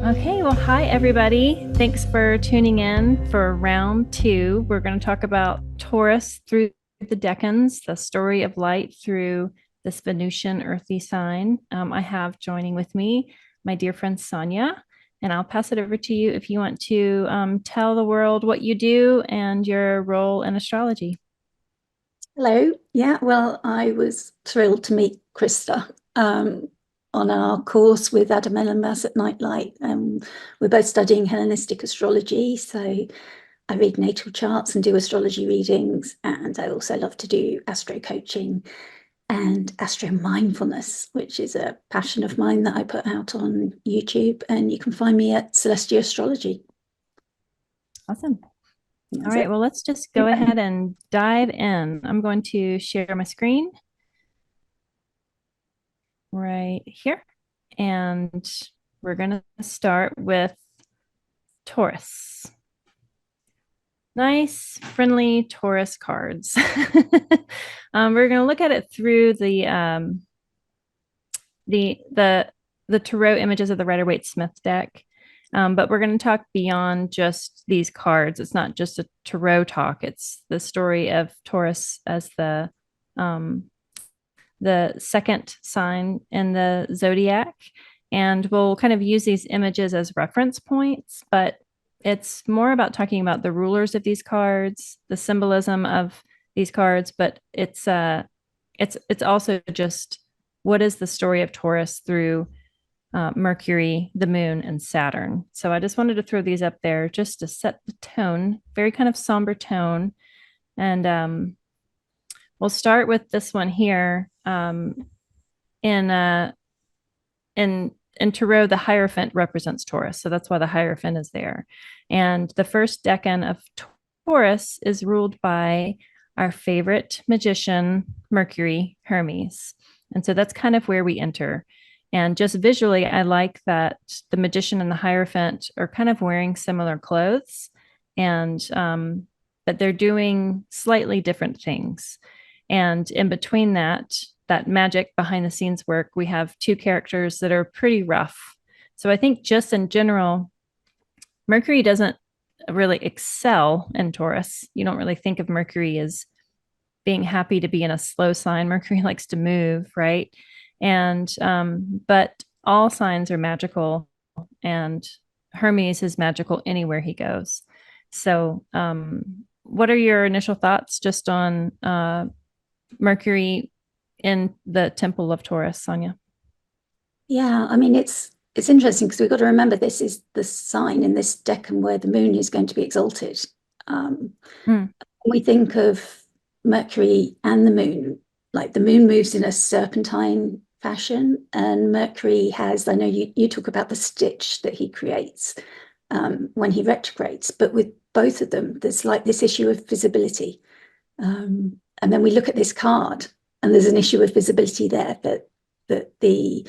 Okay, well, hi everybody. Thanks for tuning in for round two. We're going to talk about Taurus through the DECANS, the story of light through this Venusian earthy sign. I have joining with me my dear friend Sonia, and I'll pass it over to you if you want to tell the world what you do and your role in astrology. Hello. Yeah, well, I was thrilled to meet Christa on our course with Adam Ellenbass at Nightlight. We're both studying Hellenistic astrology, so I read natal charts and do astrology readings, and I also love to do astro coaching and astro mindfulness, which is a passion of mine that I put out on YouTube, and you can find me at Celestia Astrology. Awesome. All That's right, it. well, let's just go ahead and dive in. I'm going to share my screen right here. And we're going to start with Taurus. Nice, friendly Taurus cards. We're going to look at it through the the the tarot images of the Rider-Waite-Smith deck. But we're going to talk beyond just these cards. It's not just a tarot talk. It's the story of Taurus as the second sign in the zodiac. And we'll kind of use these images as reference points, but it's more about talking about the rulers of these cards, the symbolism of these cards, but it's also just what is the story of Taurus through Mercury, the moon, and Saturn. So I just wanted to throw these up there just to set the tone, very kind of somber tone. And we'll start with this one here. In in tarot, the Hierophant represents Taurus, so that's why the Hierophant is there. And the first decan of Taurus is ruled by our favorite magician, Mercury, Hermes. And so that's kind of where we enter. And just visually, I like that the magician and the Hierophant are kind of wearing similar clothes, and but they're doing slightly different things. And in between that magic behind the scenes work, we have two characters that are pretty rough. So I think just in general, Mercury doesn't really excel in Taurus. You don't really think of Mercury as being happy to be in a slow sign. Mercury likes to move, right? And but all signs are magical, and Hermes is magical anywhere he goes. So, what are your initial thoughts just on Mercury in the Temple of Taurus, Sonia? Yeah, I mean it's interesting because we've got to remember this is the sign in this decan where the moon is going to be exalted. Um, Mm. we think of Mercury and the moon, like the moon moves in a serpentine fashion, and Mercury has, I know you talk about the stitch that he creates when he retrogrades, but with both of them, there's like this issue of visibility. And then we look at this card, and there's an issue of visibility there that the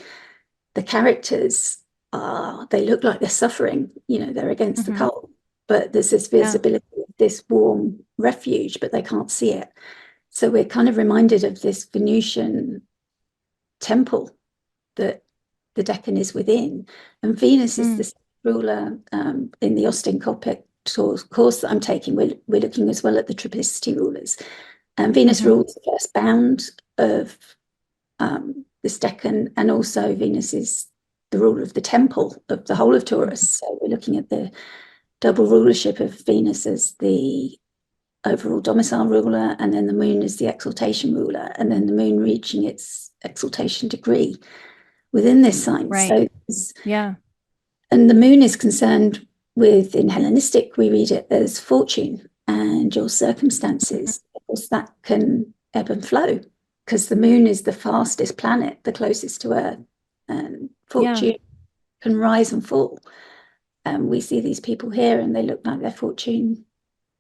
characters are, they look like they're suffering, they're against the Mm-hmm. cold, but there's this Yeah. visibility of this warm refuge, but they can't see it. So we're kind of reminded of this Venusian temple that the decan is within. And Venus is Mm. the ruler in the Austin Coppock course that I'm taking. We're looking as well at the triplicity rulers. And Venus Mm-hmm. rules the first bound of this decan, and also Venus is the ruler of the temple of the whole of Taurus. So we're looking at the double rulership of Venus as the overall domicile ruler, and then the moon is the exaltation ruler, and then the moon reaching its exaltation degree within this sign. Right. So, Yeah. and the moon is concerned with, in Hellenistic, we read it as fortune and your circumstances. Of course, that can ebb and flow because the moon is the fastest planet, the closest to Earth, and Yeah. fortune can rise and fall. And we see these people here and they look like their fortune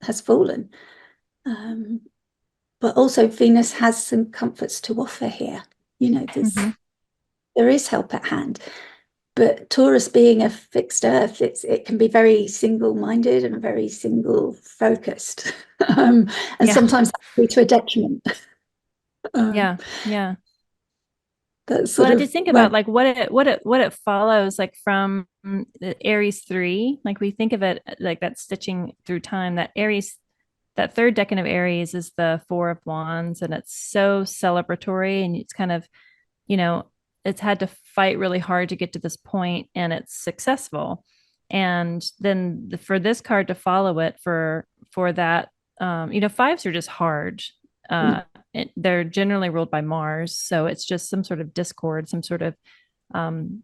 has fallen. Um, but also Venus has some comforts to offer here. Mm-hmm. There is help at hand. But Taurus being a fixed earth, it can be very single-minded and very single-focused. And Yeah. sometimes that can be to a detriment. Um, Yeah. Yeah. That's Well, sort I of just think where. about like what it follows like from the Aries 3. Like we think of it like that stitching through time. That Aries, that third decan of Aries is the Four of Wands, and it's so celebratory, and it's kind of, you know, it's had to fight really hard to get to this point, and it's successful. And then for this card to follow it for that, fives are just hard. Mm, Uh, they're generally ruled by Mars, so it's just some sort of discord, some sort of um,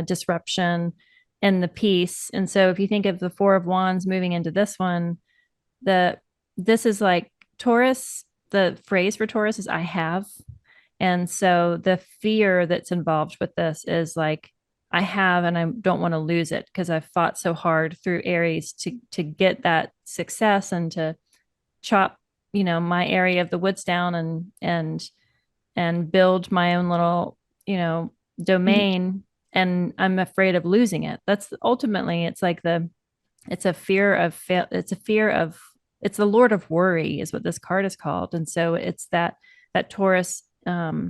disruption in the piece. And so if you think of the Four of Wands moving into this one, the this is like Taurus. The phrase for Taurus is "I have," and so the fear that's involved with this is like, I have, and I don't want to lose it because I've fought so hard through Aries to get that success and to chop, my area of the woods down and build my own little, mm, domain. And I'm afraid of losing it. That's ultimately, it's like it's a fear of it's the Lord of Worry is what this card is called. And so it's that Taurus uh,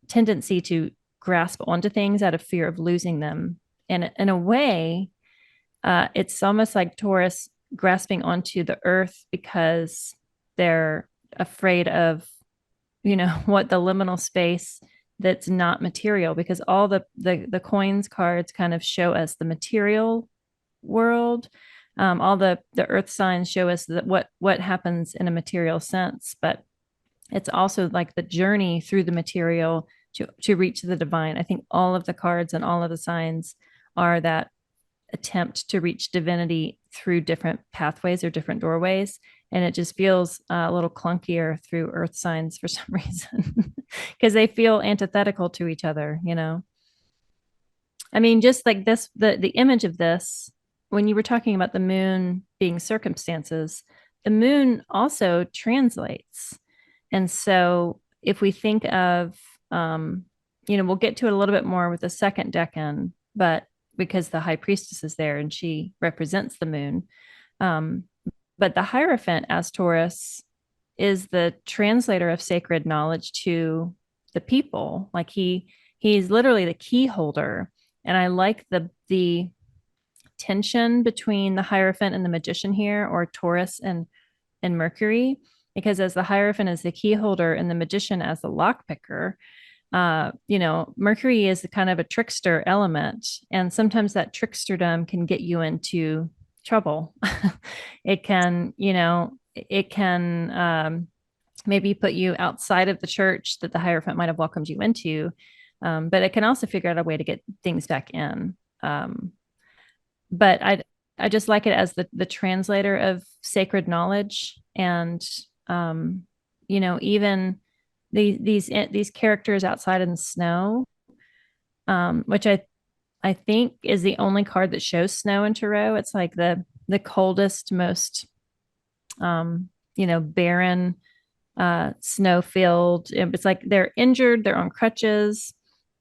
tendency to grasp onto things out of fear of losing them. And in a way, it's almost like Taurus grasping onto the earth because they're afraid of, what the liminal space that's not material, because all the coins cards kind of show us the material world. All the earth signs show us that what happens in a material sense, but it's also like the journey through the material to reach the divine. I think all of the cards and all of the signs are that attempt to reach divinity through different pathways or different doorways. And it just feels a little clunkier through earth signs for some reason because they feel antithetical to each other. I mean, just like this, the image of this, when you were talking about the moon being circumstances, the moon also translates. And so if we think of, we'll get to it a little bit more with the second decan, but because the high priestess is there and she represents the moon. Um, but the Hierophant as Taurus is the translator of sacred knowledge to the people. Like he's literally the key holder. And I like the tension between the Hierophant and the magician here, or Taurus and Mercury, because as the Hierophant is the key holder and the magician as the lockpicker, Mercury is kind of a trickster element, and sometimes that tricksterdom can get you into trouble. It can maybe put you outside of the church that the Hierophant might have welcomed you into, but it can also figure out a way to get things back in. But I just like it as the translator of sacred knowledge, and even these characters outside in the snow, which I think is the only card that shows snow in tarot. It's like the coldest, most barren, snow filled. It's like they're injured, they're on crutches,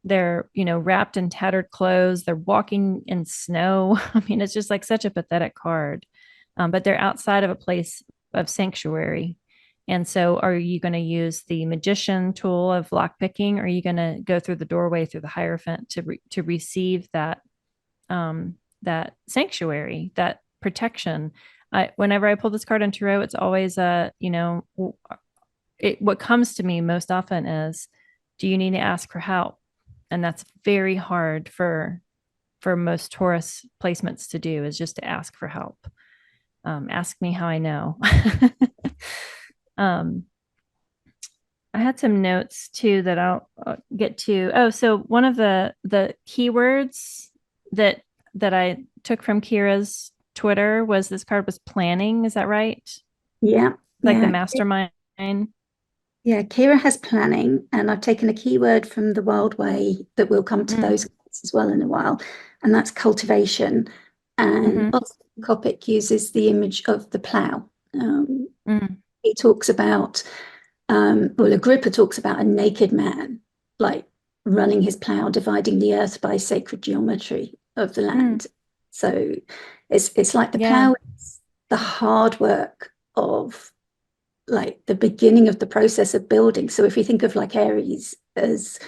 they're wrapped in tattered clothes, they're walking in snow. I mean, it's just like such a pathetic card. But they're outside of a place of sanctuary. And so are you going to use the magician tool of lockpicking, or are you going to go through the doorway through the Hierophant to receive that sanctuary, that protection? Whenever I pull this card in tarot, it's always what comes to me most often is, do you need to ask for help? And that's very hard for most Taurus placements to do, is just to ask for help. Ask me how I know. um, I had some notes too that I'll get to. Oh, so one of the keywords that I took from Kira's Twitter was, this card was planning. Is that right? Yeah, Like the yeah. mastermind. Yeah, Kira has planning, and I've taken a keyword from the Wild Way that we'll come to Mm, those as well in a while, and that's cultivation. And mhm, also, Copic uses the image of the plough. mm, He talks about, well, Agrippa talks about a naked man, like running his plough, dividing the earth by sacred geometry of the mm. land. So it's like the Yeah. plough is the hard work of like the beginning of the process of building. So if you think of like Aries as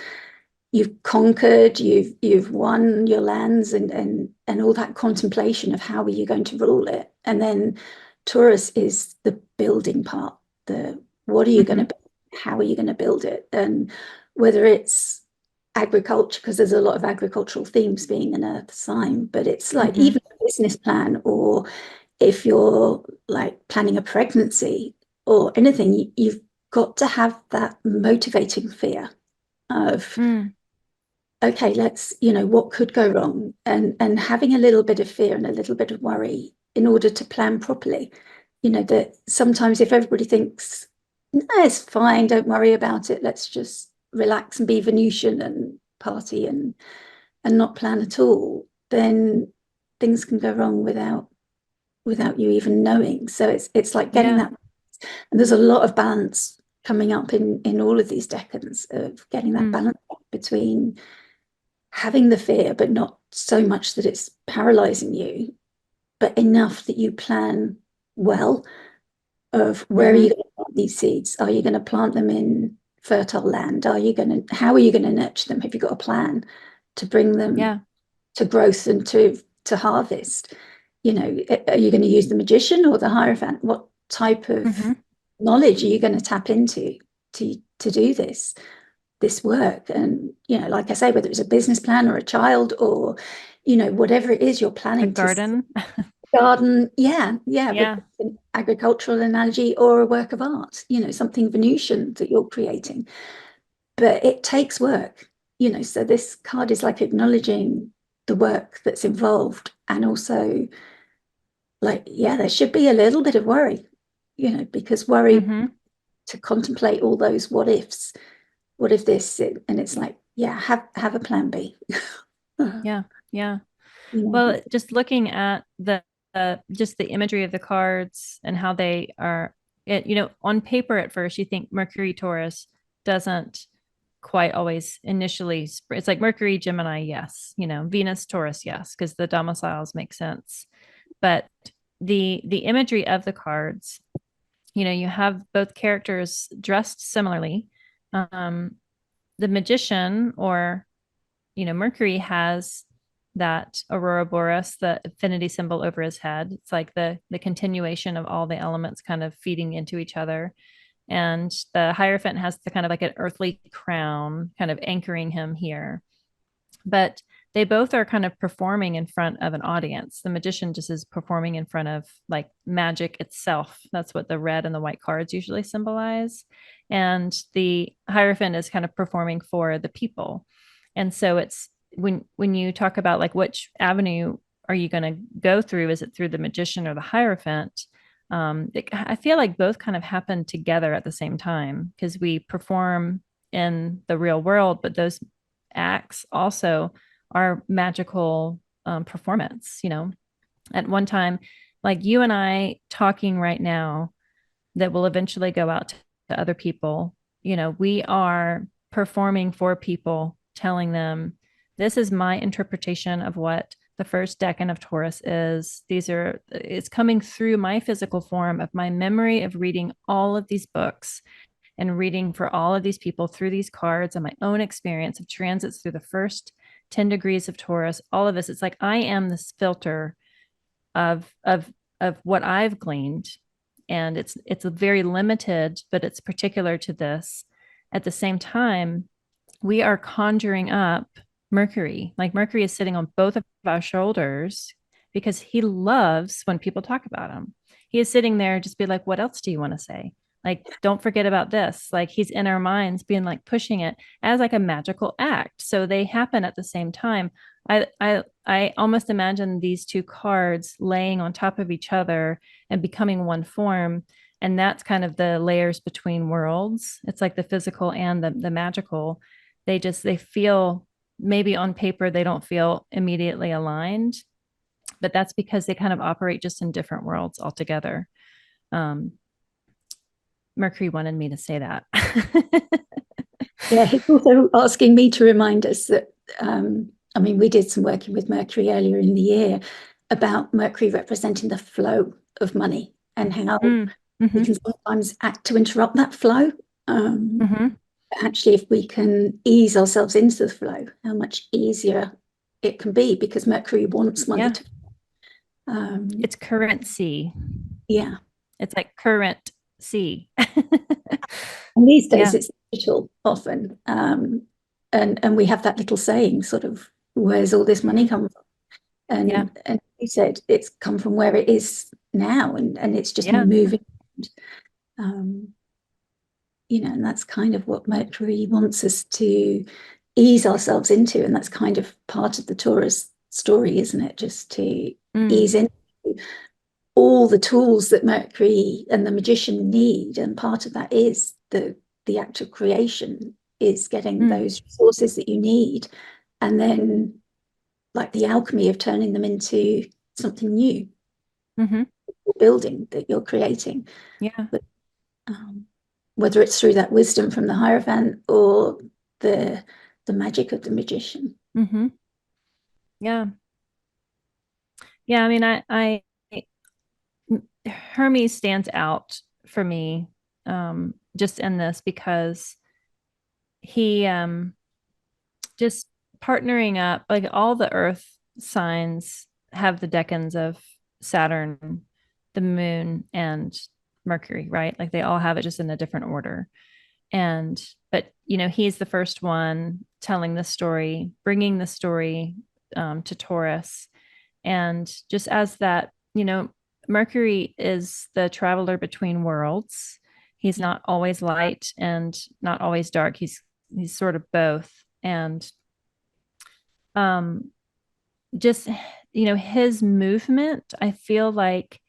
you've conquered, you've won your lands and all that contemplation of how are you going to rule it. And then Taurus is the building part, the what are you going to build, how are you going to build it? And whether it's agriculture, because there's a lot of agricultural themes being an earth sign, but it's like even a business plan, or if you're like planning a pregnancy or anything, you've got to have that motivating fear of okay, let's, what could go wrong, and having a little bit of fear and a little bit of worry in order to plan properly. That sometimes if everybody thinks, no, it's fine, don't worry about it, let's just relax and be Venusian and party and not plan at all, then things can go wrong without you even knowing. So it's like getting that, and there's a lot of balance coming up in all of these decans of getting that balance between having the fear, but not so much that it's paralyzing you, but enough that you plan well of where are you going to plant these seeds? Are you going to plant them in fertile land? How are you going to nurture them? Have you got a plan to bring them to growth and to harvest? Are you going to use the magician or the Hierophant? What type of knowledge are you going to tap into to do this work? And like I say, whether it's a business plan or a child or whatever it is you're planning, a garden with an agricultural analogy, or a work of art, something Venusian that you're creating. But it takes work, so this card is like acknowledging the work that's involved, and also like, there should be a little bit of worry, because worry to contemplate all those what ifs. What if this? And it's like, have a plan B. Well, just looking at just the imagery of the cards and how they are, on paper at first you think Mercury Taurus doesn't quite always initially, it's like Mercury Gemini, yes, Venus Taurus, yes, because the domiciles make sense. But the imagery of the cards, you have both characters dressed similarly. The magician, or Mercury, has that Aurora Boreas, the infinity symbol over his head. It's like the continuation of all the elements kind of feeding into each other. And the Hierophant has the kind of like an earthly crown kind of anchoring him here. But they both are kind of performing in front of an audience. The magician just is performing in front of like magic itself. That's what the red and the white cards usually symbolize. And the Hierophant is kind of performing for the people. And so it's when you talk about like which avenue are you going to go through, is it through the magician or the Hierophant? I feel like both kind of happen together at the same time, because we perform in the real world, but those acts also are magical performance. At one time, like you and I talking right now, that will eventually go out to other people. We are performing for people, telling them, this is my interpretation of what the first decan of Taurus is. It's coming through my physical form of my memory of reading all of these books and reading for all of these people through these cards, and my own experience of transits through the first 10 degrees of Taurus, all of this. It's like I am this filter of what I've gleaned. And it's very limited, but it's particular to this. At the same time, we are conjuring up Mercury. Like Mercury is sitting on both of our shoulders because he loves when people talk about him. He is sitting there just be like, what else do you want to say? Like, don't forget about this. Like he's in our minds being like pushing it as like a magical act. So they happen at the same time. I almost imagine these two cards laying on top of each other and becoming one form. And that's kind of the layers between worlds. It's like the physical and the magical. They feel, maybe on paper, they don't feel immediately aligned, but that's because they kind of operate just in different worlds altogether. Mercury wanted me to say that. Yeah, he's also asking me to remind us that, we did some working with Mercury earlier in the year about Mercury representing the flow of money, and how we Mm-hmm. can sometimes act to interrupt that flow. Um, Mm-hmm. Actually, if we can ease ourselves into the flow, how much easier it can be, because Mercury wants money Yeah. to. Um, It's currency. yeah, It's like current C. and these days Yeah. it's digital often, and we have that little saying, sort of, where's all this money Mm-hmm. come from? Yeah. And he said it's come from where it is now, and it's just Yeah. moving. Um, and that's kind of what Mercury wants us to ease ourselves into, and that's kind of part of the Taurus story, isn't it? Just to Mm. ease into all the tools that Mercury and the magician need, and part of that is the act of creation, is getting Mm. those resources that you need, and then, like the alchemy of turning them into something new, Mm-hmm. building that you're creating. Yeah. But um, whether it's through that wisdom from the Hierophant or the the magic of the magician. Mm-hmm. Yeah. Yeah. I mean, Hermes stands out for me, just in this because he, just partnering up, like all the earth signs have the decans of Saturn, the moon, and Mercury, right? Like they all have it just in a different order. And, but, he's the first one telling the story, bringing the story, to Taurus. And just as that, Mercury is the traveler between worlds. He's not always light and not always dark. He's sort of both. And um just his movement, I feel like,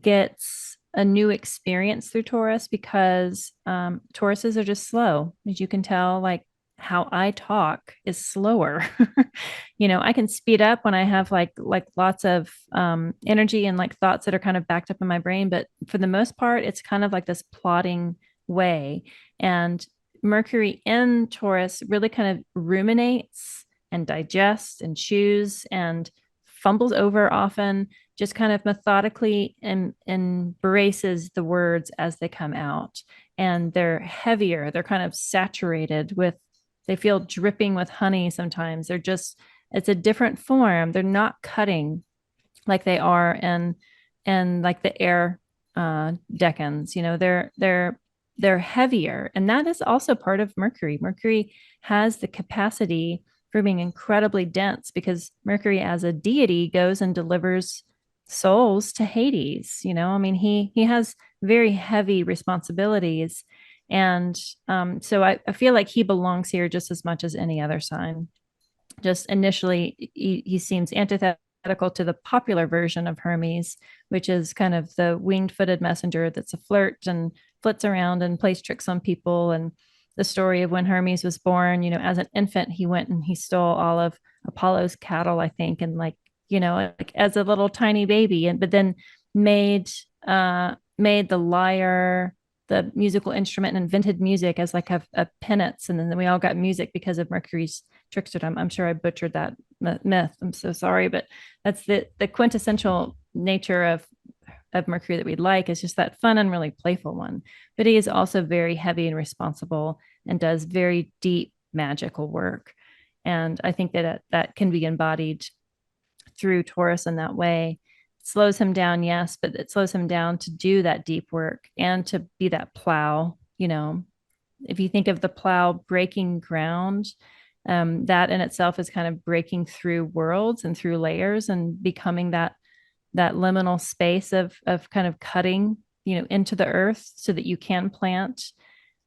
gets a new experience through Taurus because Tauruses are just slow, as you can tell. Like how I talk is slower. I can speed up when I have like lots of energy and like thoughts that are kind of backed up in my brain, but for the most part it's kind of like this plodding way. And Mercury in Taurus really kind of ruminates and digests and chews and fumbles over often, just kind of methodically embraces the words as they come out. And they're heavier, they're kind of saturated with, they feel dripping with honey sometimes. They're just, it's a different form. They're not cutting like they are in like the air decans. They're heavier. And that is also part of Mercury. Mercury has the capacity for being incredibly dense because Mercury as a deity goes and delivers souls to Hades. I mean, he has very heavy responsibilities. And so I feel like he belongs here just as much as any other sign. Just initially, he seems antithetical to the popular version of Hermes, which is kind of the winged footed messenger that's a flirt and flits around and plays tricks on people. And the story of when Hermes was born, as an infant, he went and he stole all of Apollo's cattle, I think, and like as a little tiny baby, and but then made made the lyre the musical instrument and invented music as like a penance. And then we all got music because of Mercury's tricksterdom. I'm sure I butchered that myth. I'm so sorry, but that's the quintessential nature of Mercury that we'd like, is just that fun and really playful one. But he is also very heavy and responsible and does very deep magical work. And I think that can be embodied through Taurus in that way. It slows him down, yes, but it slows him down to do that deep work and to be that plow. If you think of the plow breaking ground, that in itself is kind of breaking through worlds and through layers and becoming that liminal space of kind of cutting, into the earth so that you can plant.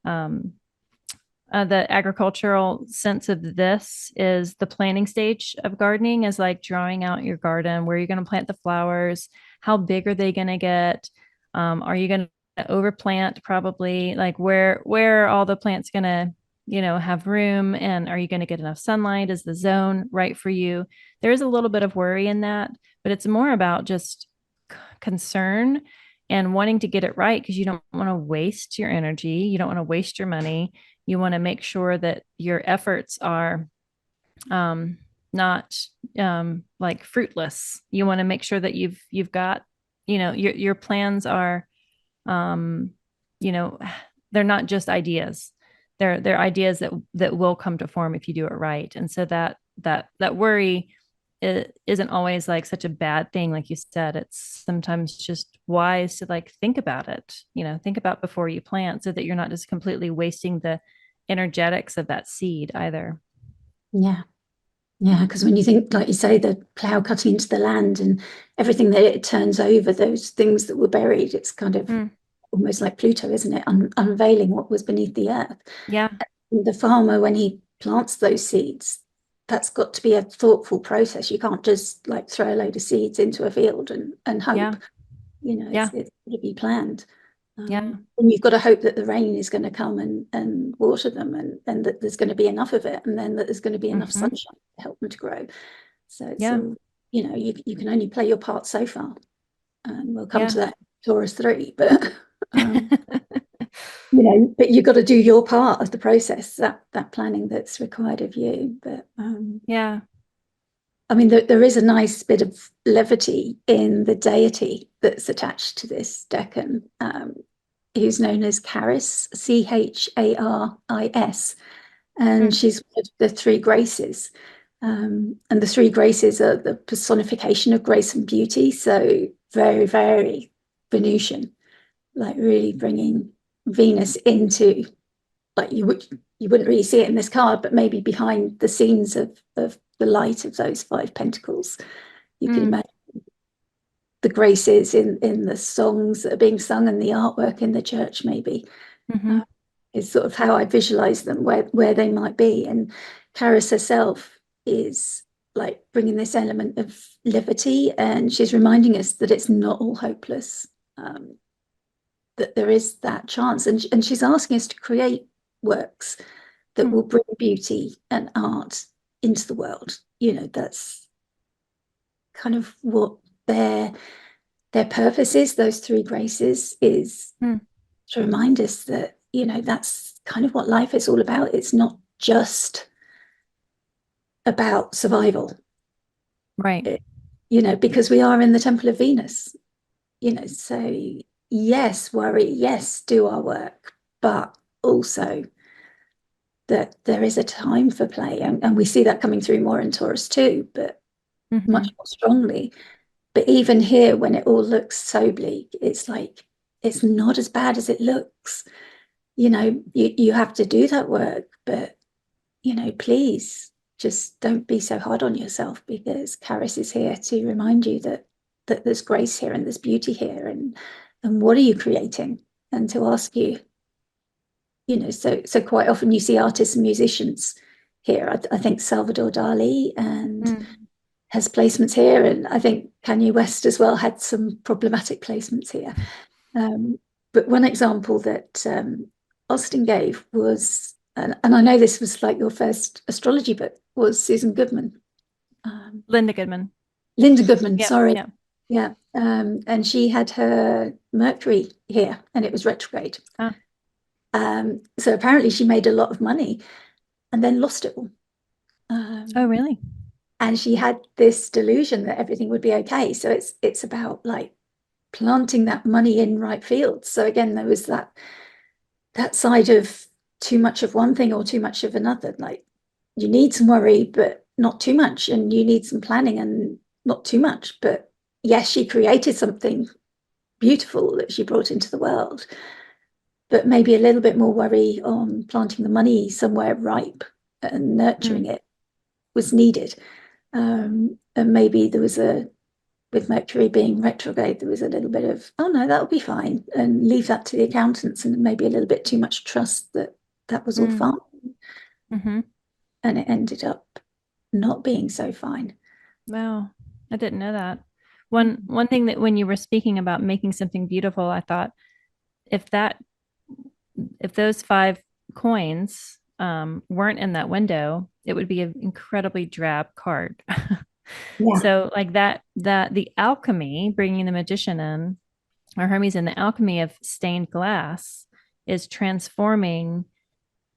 Um, the agricultural sense of this is the planning stage of gardening, is like drawing out your garden, where you're going to plant the flowers, how big are they going to get, are you going to overplant, probably, like where are all the plants going to have room, and are you going to get enough sunlight, is the zone right for you? There is a little bit of worry in that, but it's more about just concern and wanting to get it right, because you don't want to waste your energy, you don't want to waste your money. You want to make sure that your efforts are not like fruitless. You want to make sure that you've got, your plans are You know, they're not just ideas. They're ideas that will come to form if you do it right. And so that worry, it isn't always like such a bad thing. Like you said, it's sometimes just wise to like think about it, think about before you plant so that you're not just completely wasting the energetics of that seed either. Yeah. Yeah, because when you think, like you say, the plough cutting into the land and everything that it turns over, those things that were buried, it's kind of Mm, almost like Pluto, isn't it? Unveiling what was beneath the earth. yeah. And the farmer, when he plants those seeds, that's got to be a thoughtful process. You can't just like throw a load of seeds into a field and hope. Yeah. It's Yeah. got to be planned. Yeah. And you've got to hope that the rain is going to come and water them, and that there's going to be enough of it, and then that there's going to be enough Hmm. sunshine to help them to grow. So it's Yeah. all, you can only play your part so far. And we'll come to Yeah. that Taurus 3, but but you've got to do your part of the process, that planning that's required of you. But Yeah. I mean, there is a nice bit of levity in the deity that's attached to this decan, who's known as Charis, Charis, and Mm, she's one of the three graces. And the three graces are the personification of grace and beauty. So very, very Venusian, like really bringing Venus into, like you wouldn't really see it in this card, but maybe behind the scenes of the light of those five pentacles, you can mm, imagine the graces in the songs that are being sung and the artwork in the church, maybe. hmm. Uh, is sort of how I visualize them, where they might be. And Caris herself is like bringing this element of levity, and she's reminding us that it's not all hopeless, that there is that chance. And she's asking us to create works that Mm, will bring beauty and art into the world. That's kind of what their purpose is. Those three graces is mm. to remind us that, that's kind of what life is all about. It's not just about survival, Right. it, because we are in the temple of Venus, so yes, worry, yes, do our work, but also that there is a time for play. And we see that coming through more in Taurus too, but much Hmm. more strongly. But even here, when it all looks so bleak, it's like, it's not as bad as it looks. You have to do that work, but please just don't be so hard on yourself, because Caris is here to remind you that there's grace here and there's beauty here, and what are you creating? And to ask you, so quite often you see artists and musicians here. I think Salvador Dali and Mm. has placements here, and I think Kanye West as well had some problematic placements here. Um, but one example that Austin gave was, and I know this was like your first astrology book, was Susan Goodman. Linda Goodman. Linda Goodman, Yep. sorry. Yep. Yeah. And she had her Mercury here and it was retrograde. Ah. So apparently she made a lot of money and then lost it all. Oh, Um, really? and she had this delusion that everything would be okay. So it's about like planting that money in right fields. So again, there was that side of too much of one thing or too much of another. Like you need some worry, but not too much, and you need some planning and not too much. But yes, she created something beautiful that she brought into the world, but maybe a little bit more worry on planting the money somewhere ripe and nurturing Mm, it was needed. And maybe there was with Mercury being retrograde, there was a little bit of, oh no, that'll be fine, and leave that to the accountants, and maybe a little bit too much trust that that was all mm, fine. hmm. And it ended up not being so fine. Wow. I didn't know that. One thing that when you were speaking about making something beautiful, I thought if that if those five coins weren't in that window, it would be an incredibly drab card. Yeah. So like that the alchemy, bringing the magician in, or Hermes in the alchemy of stained glass, is transforming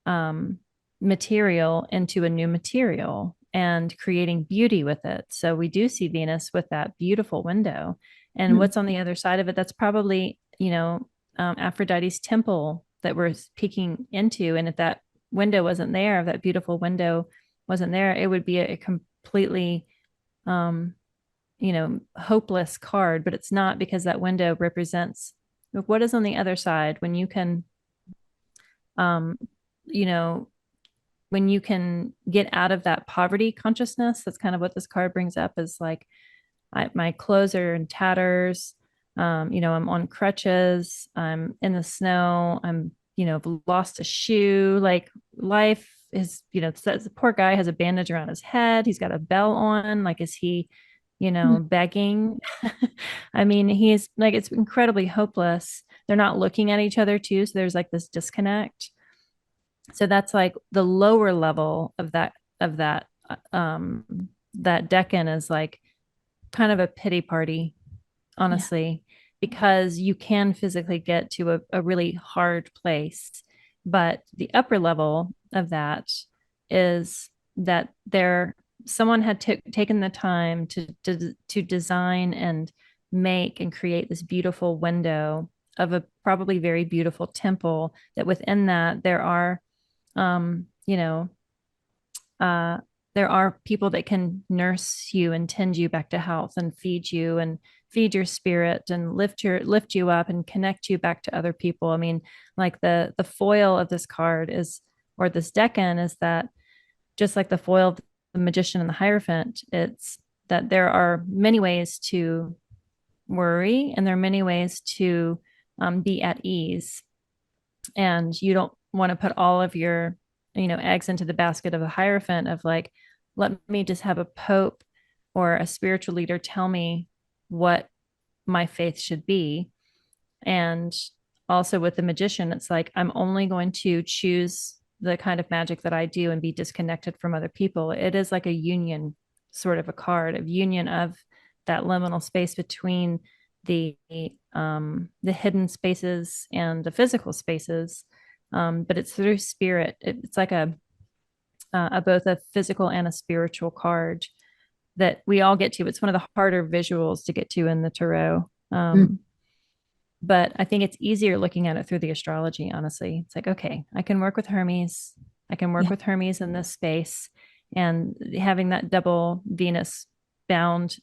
um, material into a new material and creating beauty with it. So we do see Venus with that beautiful window. And Mm. what's on the other side of it? That's probably, Aphrodite's temple that we're peeking into. And if that window wasn't there, if that beautiful window wasn't there, it would be a completely, hopeless card. But it's not, because that window represents what is on the other side when you can, um, you know, when you can get out of that poverty consciousness. That's kind of what this card brings up, is like, my clothes are in tatters. I'm on crutches. I'm in the snow. I've lost a shoe. Like, life is, the poor guy has a bandage around his head. He's got a bell on. Like, is he, begging? I mean, he's like, it's incredibly hopeless. They're not looking at each other too. So there's like this disconnect. So that's like the lower level of that decan is like kind of a pity party, honestly, because you can physically get to a really hard place. But the upper level of that is that someone had taken the time to design and make and create this beautiful window of a probably very beautiful temple, that within that there are, um, you know, there are people that can nurse you and tend you back to health and feed you and feed your spirit and lift you up and connect you back to other people. I mean, like the foil of this card is, or this decan, is that just like the foil of the magician and the hierophant, it's that there are many ways to worry, and there are many ways to be at ease. And you don't want to put all of your eggs into the basket of a hierophant of like, let me just have a pope or a spiritual leader tell me what my faith should be. And also with the magician, it's like, I'm only going to choose the kind of magic that I do and be disconnected from other people. It is like a union, sort of a card of union of that liminal space between the hidden spaces and the physical spaces. But it's through spirit. It's like a both a physical and a spiritual card that we all get to. It's one of the harder visuals to get to in the tarot. But I think it's easier looking at it through the astrology, honestly. It's like, okay, I can work with Hermes. I can work with Hermes in this space. And having that double Venus bound,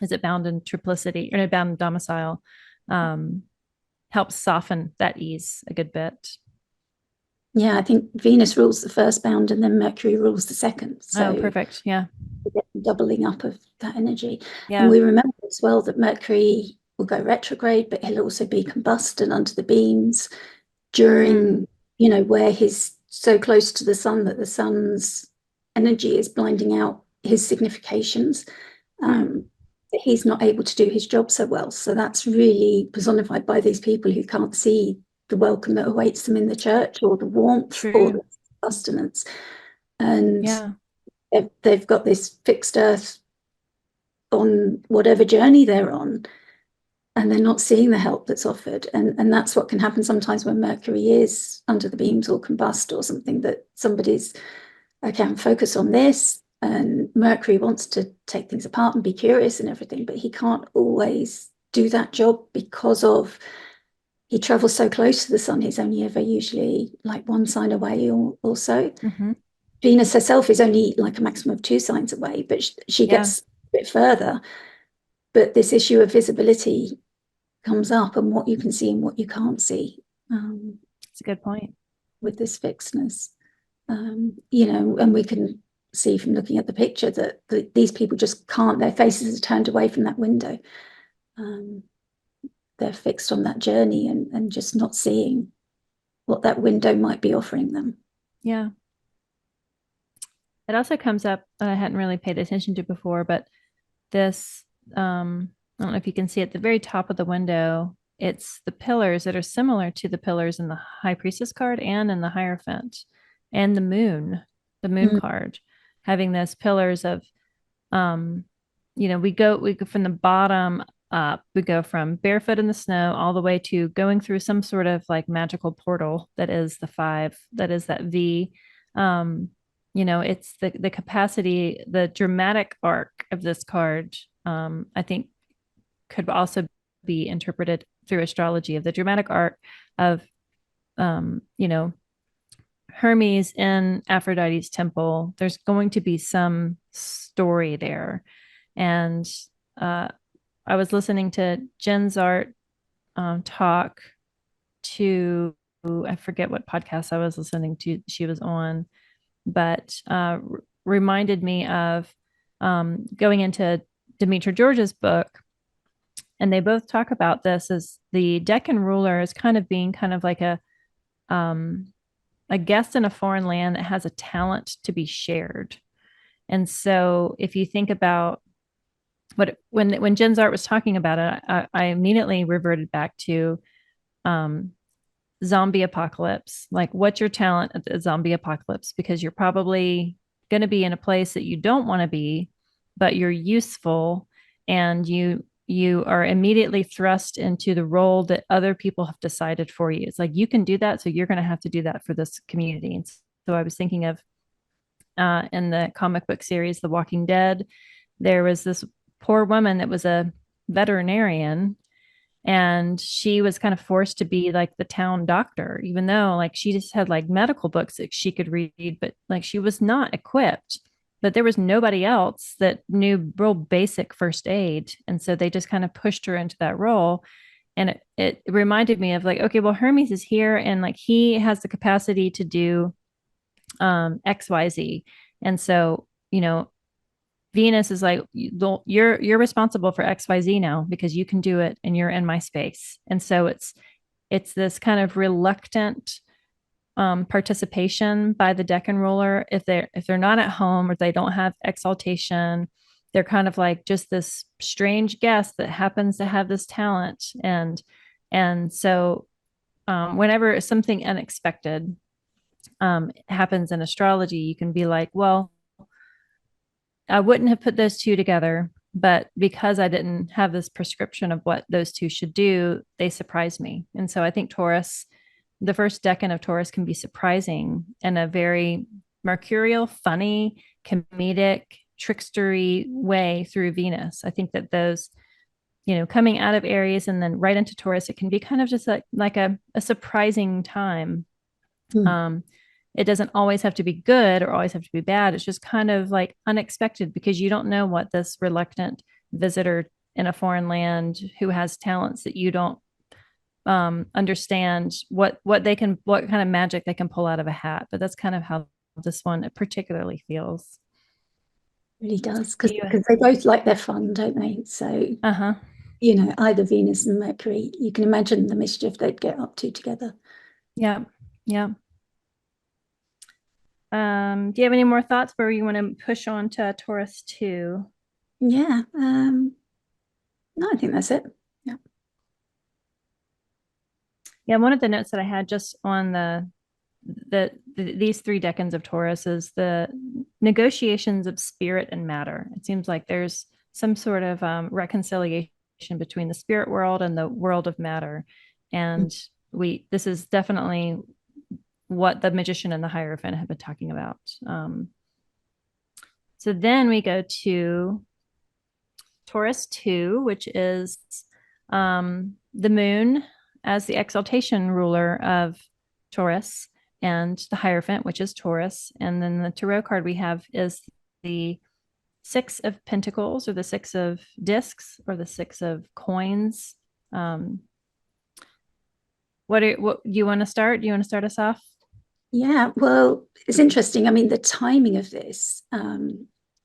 is it bound in triplicity or bound in domicile, helps soften that ease a good bit. Yeah, I think Venus rules the first bound and then Mercury rules the second. So perfect. Yeah. Doubling up of that energy. Yeah. And we remember as well that Mercury will go retrograde, but he'll also be combusted under the beams during, where he's so close to the sun that the sun's energy is blinding out his significations. He's not able to do his job so well. So that's really personified by these people who can't see the welcome that awaits them in the church, or the warmth, or the sustenance. And they've got this fixed earth on whatever journey they're on, and they're not seeing the help that's offered. And that's what can happen sometimes when Mercury is under the beams or combust or something, that somebody's, okay, I'm focused on this, and Mercury wants to take things apart and be curious and everything, but he can't always do that job because he travels so close to the sun. He's only ever usually like one sign away or so. Venus herself is only like a maximum of 2 signs away, but she gets a bit further. But this issue of visibility comes up, and what you can see and what you can't see. It's a good point. With this fixedness, and we can see from looking at the picture that these people just can't, their faces are turned away from that window. They're fixed on that journey and just not seeing what that window might be offering them. Yeah. It also comes up that I hadn't really paid attention to before, but this, I don't know if you can see at the very top of the window, it's the pillars that are similar to the pillars in the High Priestess card and in the Hierophant, and the moon card, having those pillars of, we go from the bottom up. We go from barefoot in the snow all the way to going through some sort of like magical portal that is the 5, that is that V. It's the capacity, the dramatic arc of this card, I think could also be interpreted through astrology, of the dramatic art of, you know, Hermes in Aphrodite's temple. There's going to be some story there. And I was listening to Jen's art talk to, I forget what podcast I was listening to, she was on, but reminded me of going into Demetra George's book. And they both talk about this as the Decan ruler is kind of being kind of like a guest in a foreign land that has a talent to be shared. And so if you think about when Jen's art was talking about it, I immediately reverted back to zombie apocalypse. Like, what's your talent at the zombie apocalypse? Because you're probably going to be in a place that you don't want to be, but you're useful, and you are immediately thrust into the role that other people have decided for you. It's like, you can do that, so you're going to have to do that for this community. And so I was thinking of in the comic book series The Walking Dead, there was this poor woman that was a veterinarian, and she was kind of forced to be like the town doctor, even though like she just had like medical books that she could read, but like she was not equipped. But there was nobody else that knew real basic first aid, and so they just kind of pushed her into that role. And it reminded me of like, okay, well, Hermes is here, and like he has the capacity to do XYZ. And so, you know, Venus is like, you're responsible for XYZ now because you can do it and you're in my space. And so it's this kind of reluctant participation by the Decan ruler. If they're not at home or they don't have exaltation, they're kind of like just this strange guest that happens to have this talent. And so whenever something unexpected happens in astrology, you can be like, well, I wouldn't have put those two together, but because I didn't have this prescription of what those two should do, they surprised me. And so I think Taurus, the first decan of Taurus, can be surprising in a very mercurial, funny, comedic, trickstery way through Venus. I think that those, you know, coming out of Aries and then right into Taurus, it can be kind of just like a surprising time. It doesn't always have to be good or always have to be bad. It's just kind of like unexpected because you don't know what this reluctant visitor in a foreign land who has talents that you don't understand what kind of magic they can pull out of a hat. But that's kind of how this one particularly feels. It really does, because they both like their fun, don't they? So, you know, either Venus and Mercury, you can imagine the mischief they'd get up to together. Yeah. Yeah. Do you have any more thoughts where you want to push on to Taurus 2? Yeah. No, I think that's it. Yeah. Yeah. One of the notes that I had just on these three decans of Taurus is the negotiations of spirit and matter. It seems like there's some sort of reconciliation between the spirit world and the world of matter. And this is definitely what the magician and the Hierophant have been talking about. So then we go to Taurus 2, which is the moon as the exaltation ruler of Taurus, and the Hierophant, which is Taurus. And then the tarot card we have is the Six of Pentacles, or the Six of Discs, or the Six of Coins. What do you want to start? Do you want to start us off? Yeah, well, it's interesting. I mean, the timing of this,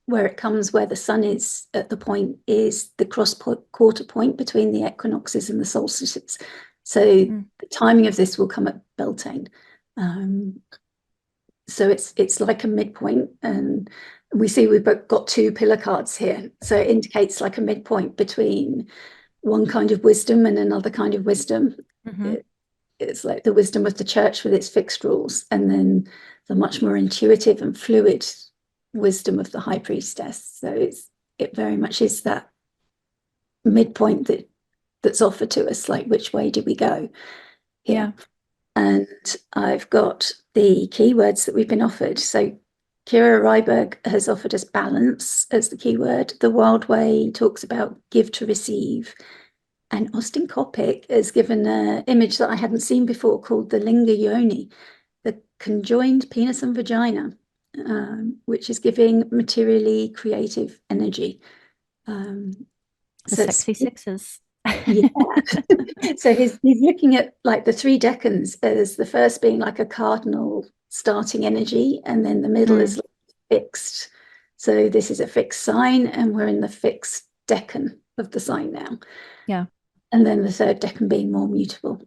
where it comes, where the sun is at the point, is the quarter point between the equinoxes and the solstices. So the timing of this will come at Beltane. So it's like a midpoint, and we see we've got two pillar cards here. So it indicates like a midpoint between one kind of wisdom and another kind of wisdom. It's like the wisdom of the church with its fixed rules, and then the much more intuitive and fluid wisdom of the high priestess. So it very much is that midpoint that's offered to us, like, which way do we go here? Yeah. And I've got the keywords that we've been offered. So Kira Ryberg has offered us balance as the keyword. The Wild Way talks about give to receive. And Austin Coppock has given an image that I hadn't seen before called the Linga Yoni, the conjoined penis and vagina, which is giving materially creative energy. The So sexy sixes. yeah. So he's looking at like the three decans as the first being like a cardinal starting energy, and then the middle is like fixed. So this is a fixed sign, and we're in the fixed decan of the sign now. Yeah. And then the third decan being more mutable.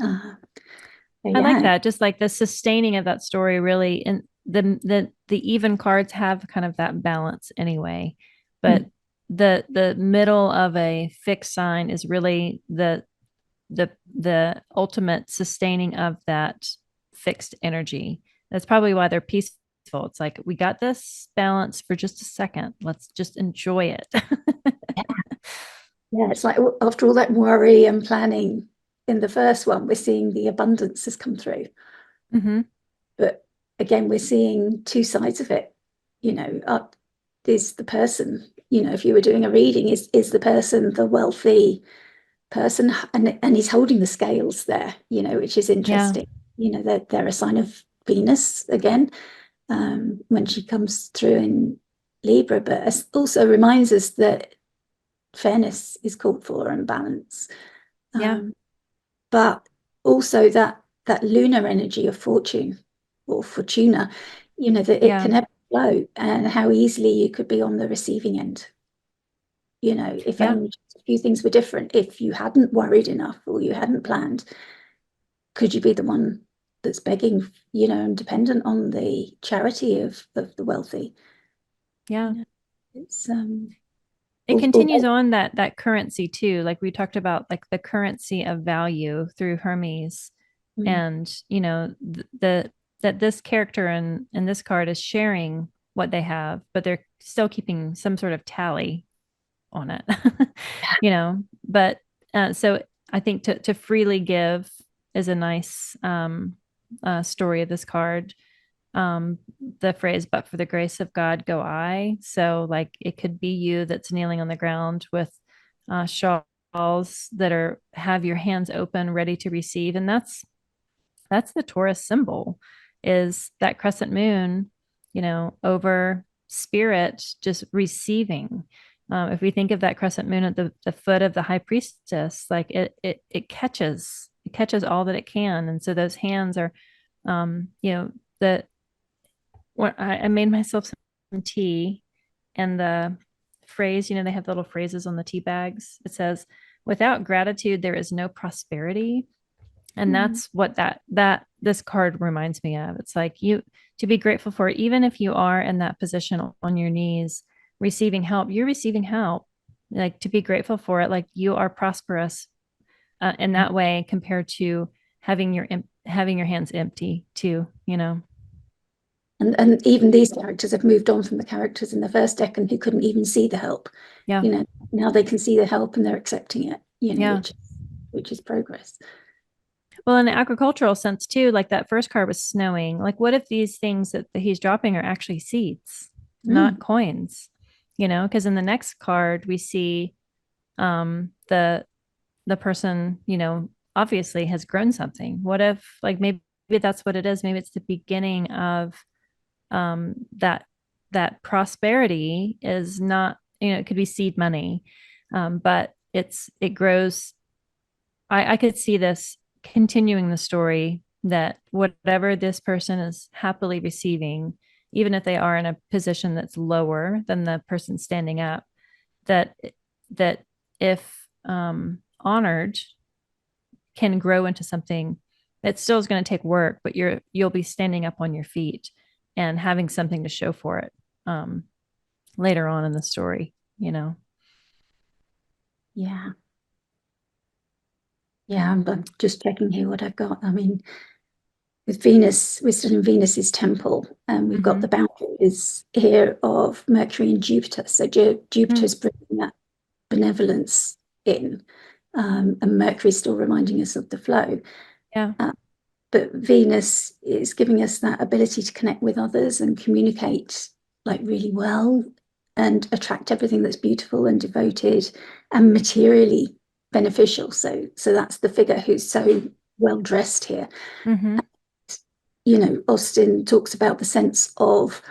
I like that. Just like the sustaining of that story, really, and the even cards have kind of that balance anyway. But the middle of a fixed sign is really the ultimate sustaining of that fixed energy. That's probably why they're peaceful. It's like, we got this balance for just a second. Let's just enjoy it. Yeah, it's like after all that worry and planning in the first one, we're seeing the abundance has come through. But again, we're seeing two sides of it. You know, up is the person, you know, if you were doing a reading, is the person the wealthy person, and he's holding the scales there, you know, which is interesting. You know, they're a sign of Venus again, when she comes through in Libra, but also reminds us that fairness is called for and balance. But also that lunar energy of fortune or fortuna, you know, that it can ebb and flow, and how easily you could be on the receiving end. You know, if only just a few things were different, if you hadn't worried enough or you hadn't planned, could you be the one that's begging, you know, and dependent on the charity of the wealthy? Yeah. You know, it's it continues on that currency too. Like we talked about, like the currency of value through Hermes, and you know, that this character in this card is sharing what they have, but they're still keeping some sort of tally on it. You know, but so I think to freely give is a nice story of this card. The phrase, but for the grace of God go I. So like it could be you that's kneeling on the ground with shawls that are, have your hands open ready to receive. And that's the Taurus symbol, is that crescent moon, you know, over spirit just receiving. If we think of that crescent moon at the foot of the high priestess, like it catches all that it can. And so those hands are, you know, when I made myself some tea, and the phrase, you know, they have little phrases on the tea bags. It says, without gratitude, there is no prosperity. And that's what that this card reminds me of. It's like, you to be grateful for it, even if you are in that position on your knees receiving help, you're receiving help. Like, to be grateful for it, like you are prosperous in that way, compared to having your hands empty too, you know. And even these characters have moved on from the characters in the first decan who couldn't even see the help. Yeah. You know, now they can see the help and they're accepting it, you know, Yeah. which is progress. Well, in the agricultural sense too, like that first card was snowing. Like, what if these things that he's dropping are actually seeds, not coins? You know, because in the next card we see the person, you know, obviously has grown something. What if, like, maybe that's what it is? Maybe it's the beginning of that prosperity is not, you know, it could be seed money, but it grows. I could see this continuing the story, that whatever this person is happily receiving, even if they are in a position that's lower than the person standing up, that if honored, can grow into something that still is going to take work, but you'll be standing up on your feet and having something to show for it later on in the story, you know. Yeah. Yeah, I'm just checking here what I've got. I mean, with Venus, we're still in Venus's temple, and we've got the boundaries here of Mercury and Jupiter. So Jupiter's bringing that benevolence in, and Mercury's still reminding us of the flow. Yeah. But Venus is giving us that ability to connect with others and communicate like really well. and attract everything that's beautiful and devoted and materially beneficial. So that's the figure who's so well dressed here. Mm-hmm. You know, Austin talks about the sense of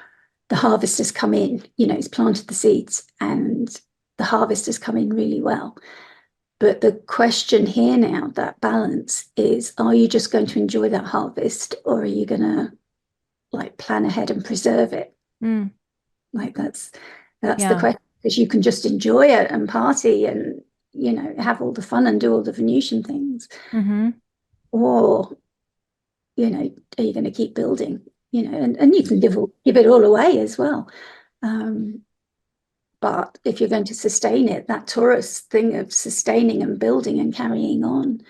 the harvest has come in, you know, he's planted the seeds and the harvest has come in really well. But the question here now, that balance is, are you just going to enjoy that harvest, or are you going to like plan ahead and preserve it? Mm. Like that's the question, because you can just enjoy it and party and, you know, have all the fun and do all the Venusian things. Mm-hmm. Or, you know, are you going to keep building, you know, and you can give it all away as well. But if you're going to sustain it, that Taurus thing of sustaining and building and carrying on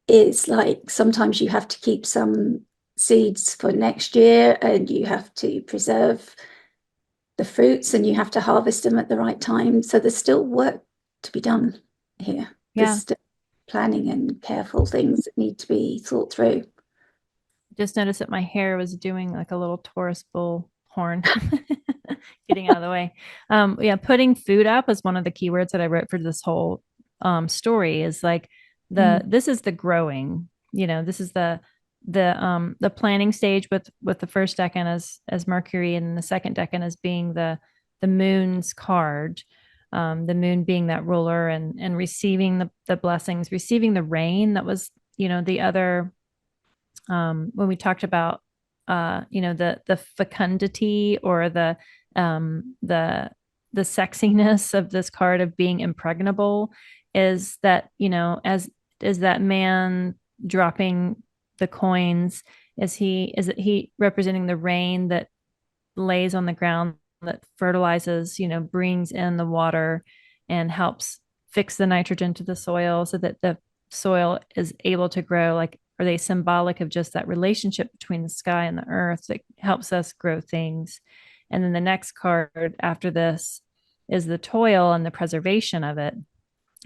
is like, sometimes you have to keep some seeds for next year, and you have to preserve the fruits, and you have to harvest them at the right time. So there's still work to be done here. There's still planning and careful things that need to be thought through. Just noticed that my hair was doing like a little Taurus bull horn, getting out of the way. Yeah, putting food up is one of the keywords that I wrote for this whole story. Is like this is the growing. You know, this is the planning stage with the first decan as Mercury, and the second decan as being the moon's card. The moon being that ruler, and receiving the blessings, receiving the rain. That was, you know, the other when we talked about you know, the fecundity, or the sexiness of this card of being impregnable, is that, you know, as is that man dropping the coins, is he representing the rain that lays on the ground, that fertilizes, you know, brings in the water and helps fix the nitrogen to the soil so that the soil is able to grow? Like, are they symbolic of just that relationship between the sky and the earth that helps us grow things? And then the next card after this is the toil and the preservation of it.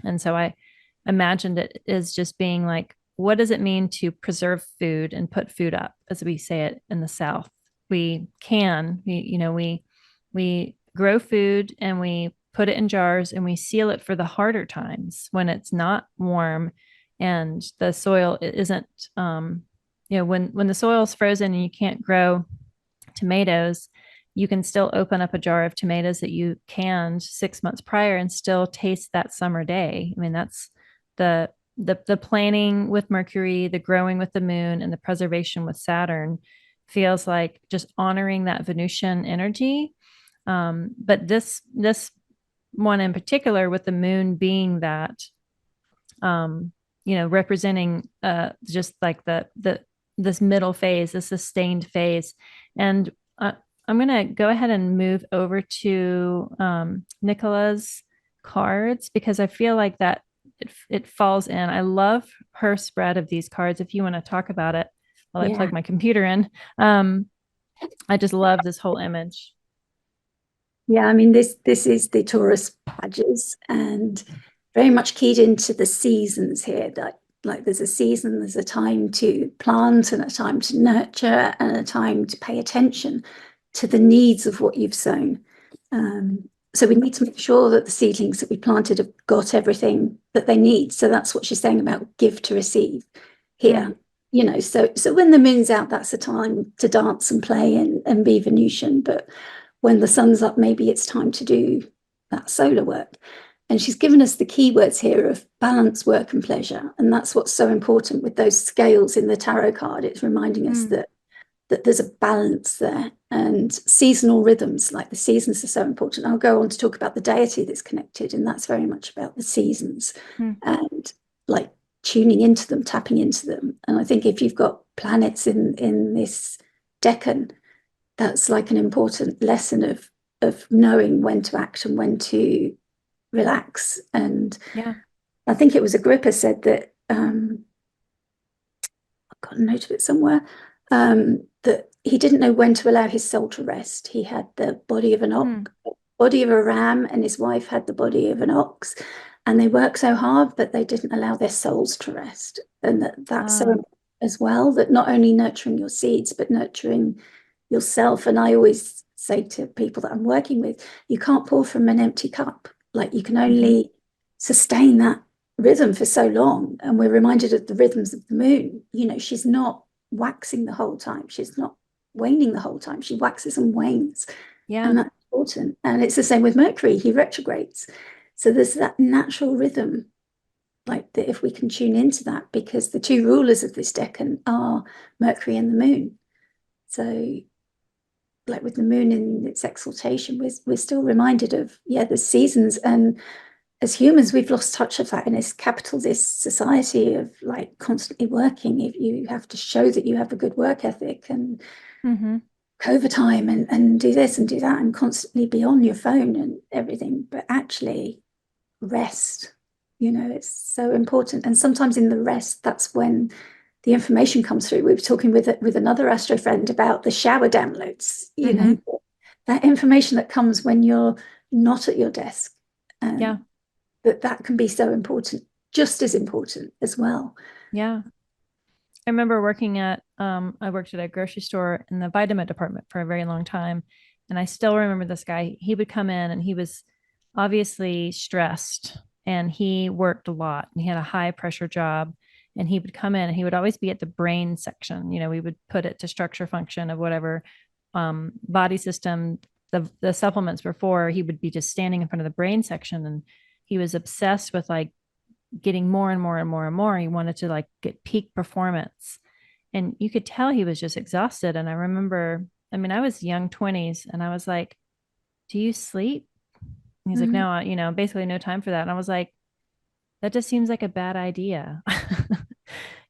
And so I imagined it as just being like, what does it mean to preserve food and put food up, as we say it in the South? We grow food and we put it in jars and we seal it for the harder times when it's not warm and the soil isn't, you know, when the soil is frozen and you can't grow tomatoes, you can still open up a jar of tomatoes that you canned 6 months prior and still taste that summer day. I mean, that's the planning with Mercury, the growing with the moon, and the preservation with Saturn feels like just honoring that Venusian energy. But this one in particular, with the moon being that, you know, representing just like the this middle phase, the sustained phase. And I'm going to go ahead and move over to Nicola's cards, because I feel like that it falls in. I love her spread of these cards. If you want to talk about it while I plug my computer in. I just love this whole image. Yeah, I mean, this is the Taurus badges, and very much keyed into the seasons here. That, like, there's a season, there's a time to plant and a time to nurture and a time to pay attention to the needs of what you've sown. So we need to make sure that the seedlings that we planted have got everything that they need. So that's what she's saying about give to receive here. You know, so when the moon's out, that's the time to dance and play and be Venusian. But when the sun's up, maybe it's time to do that solar work. And she's given us the keywords here of balance, work, and pleasure. And that's what's so important with those scales in the tarot card. It's reminding us that there's a balance there, and seasonal rhythms, like the seasons, are so important. I'll go on to talk about the deity that's connected, and that's very much about the seasons and like tuning into them, tapping into them. And I think if you've got planets in this decan, that's like an important lesson of knowing when to act and when to relax. And I think it was Agrippa said that, I've got a note of it somewhere, that he didn't know when to allow his soul to rest. He had the body of an ox, body of a ram, and his wife had the body of an ox, and they worked so hard, but they didn't allow their souls to rest. And that's so important as well, that not only nurturing your seeds, but nurturing yourself. And I always say to people that I'm working with, you can't pour from an empty cup. Like, you can only sustain that rhythm for so long. And we're reminded of the rhythms of the moon. She's not waxing the whole time. She's not waning the whole time. She waxes and wanes. Yeah. And that's important. And it's the same with Mercury. He retrogrades. So there's that natural rhythm, like, that if we can tune into that, because the two rulers of this decan are Mercury and the moon. So, like, with the moon in its exaltation, we're still reminded of, the seasons. And as humans, we've lost touch of that in this capitalist society of, like, constantly working. If you have to show that you have a good work ethic and overtime and do this and do that and constantly be on your phone and everything, but actually rest, it's so important. And sometimes in the rest, that's when the information comes through. We were talking with another astro friend about the shower downloads, that information that comes when you're not at your desk. And that can be so important, just as important as well. Yeah. I remember I worked at a grocery store in the vitamin department for a very long time. And I still remember this guy. He would come in and he was obviously stressed and he worked a lot and he had a high pressure job. And he would come in and he would always be at the brain section. We would put it to structure function of whatever body system the supplements were for. He would be just standing in front of the brain section. And he was obsessed with, like, getting more and more and more and more. He wanted to, like, get peak performance. And you could tell he was just exhausted. And I remember, I was young 20s and I was like, do you sleep? And he's like, no, basically no time for that. And I was like, that just seems like a bad idea.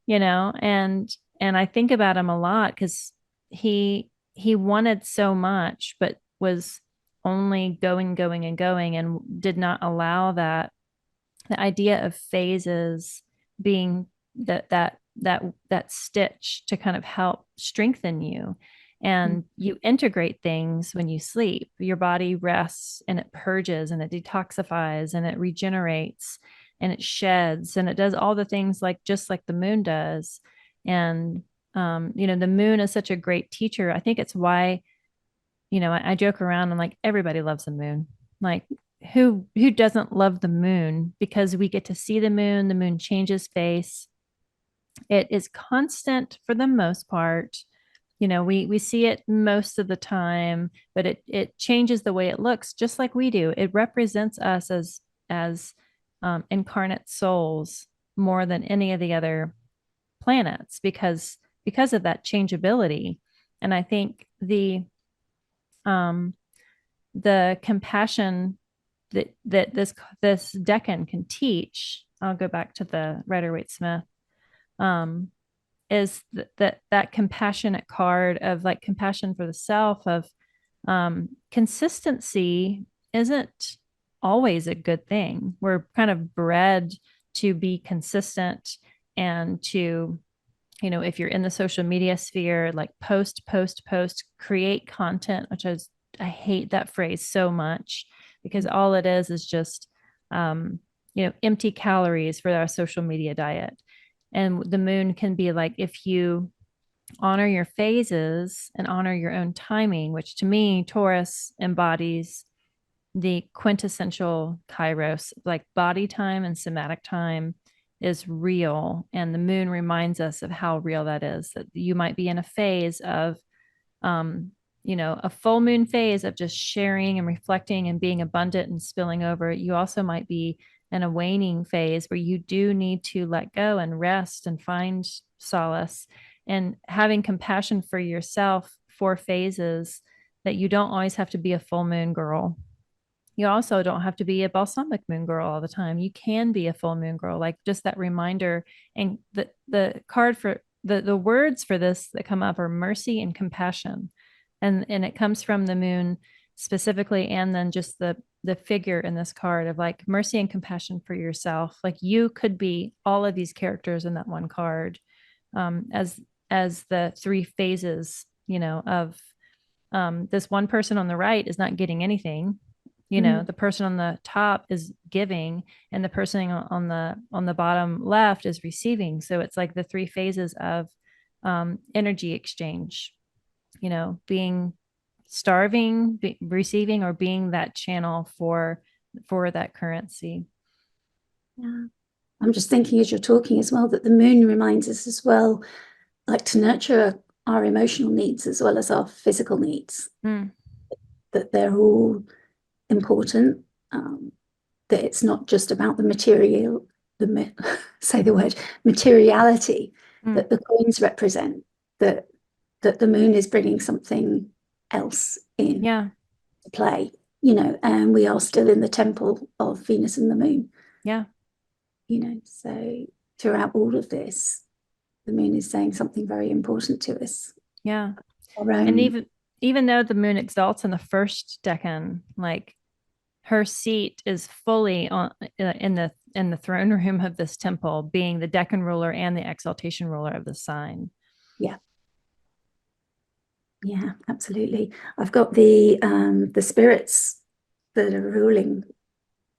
And I think about him a lot because he wanted so much, but was only going and going and did not allow that the idea of phases being that stitch to kind of help strengthen you. And you integrate things when you sleep. Your body rests and it purges and it detoxifies and it regenerates and it sheds and it does all the things just like the moon does. And the moon is such a great teacher. I think it's why, I joke around and, like, everybody loves the moon. Like, who doesn't love the moon? Because we get to see the moon changes face. It is constant for the most part. We see it most of the time, but it changes the way it looks, just like we do. It represents us as incarnate souls more than any of the other planets because of that changeability. And I think the compassion that this decan can teach, I'll go back to the Rider-Waite-Smith, is that compassionate card of, like, compassion for the self, of consistency isn't always a good thing. We're kind of bred to be consistent and to, if you're in the social media sphere, like, post, create content, which I hate that phrase so much because all it is just, empty calories for our social media diet. And the moon can be like, if you honor your phases and honor your own timing, which to me, Taurus embodies the quintessential Kairos, like body time and somatic time is real. And the moon reminds us of how real that is, that you might be in a phase of, a full moon phase of just sharing and reflecting and being abundant and spilling over. You also might be in a waning phase where you do need to let go and rest and find solace, and having compassion for yourself for phases, that you don't always have to be a full moon girl. You also don't have to be a balsamic moon girl all the time. You can be a full moon girl, like just that reminder. And the card for the words for this that come up are mercy and compassion. And it comes from the moon specifically, and then just the figure in this card of, like, mercy and compassion for yourself. Like, you could be all of these characters in that one card, as the three phases, of this one person on the right is not getting anything. The person on the top is giving, and the person on the bottom left is receiving. So it's like the three phases of energy exchange, being starving, receiving, or being that channel for that currency. Yeah. I'm just thinking as you're talking as well that the moon reminds us as well, like to nurture our emotional needs as well as our physical needs, Mm. that they're all important, that it's not just about the material, say the word materiality Mm. that the coins represent, that the moon is bringing something else in Yeah. to play, and we are still in the temple of Venus and the moon, Yeah. so throughout all of this, the moon is saying something very important to us. Yeah. Our And own, even though the moon exalts in the first decan, like her seat is fully on in the throne room of this temple, being the decan ruler and the exaltation ruler of the sign. yeah, yeah, absolutely. I've got the spirits that are ruling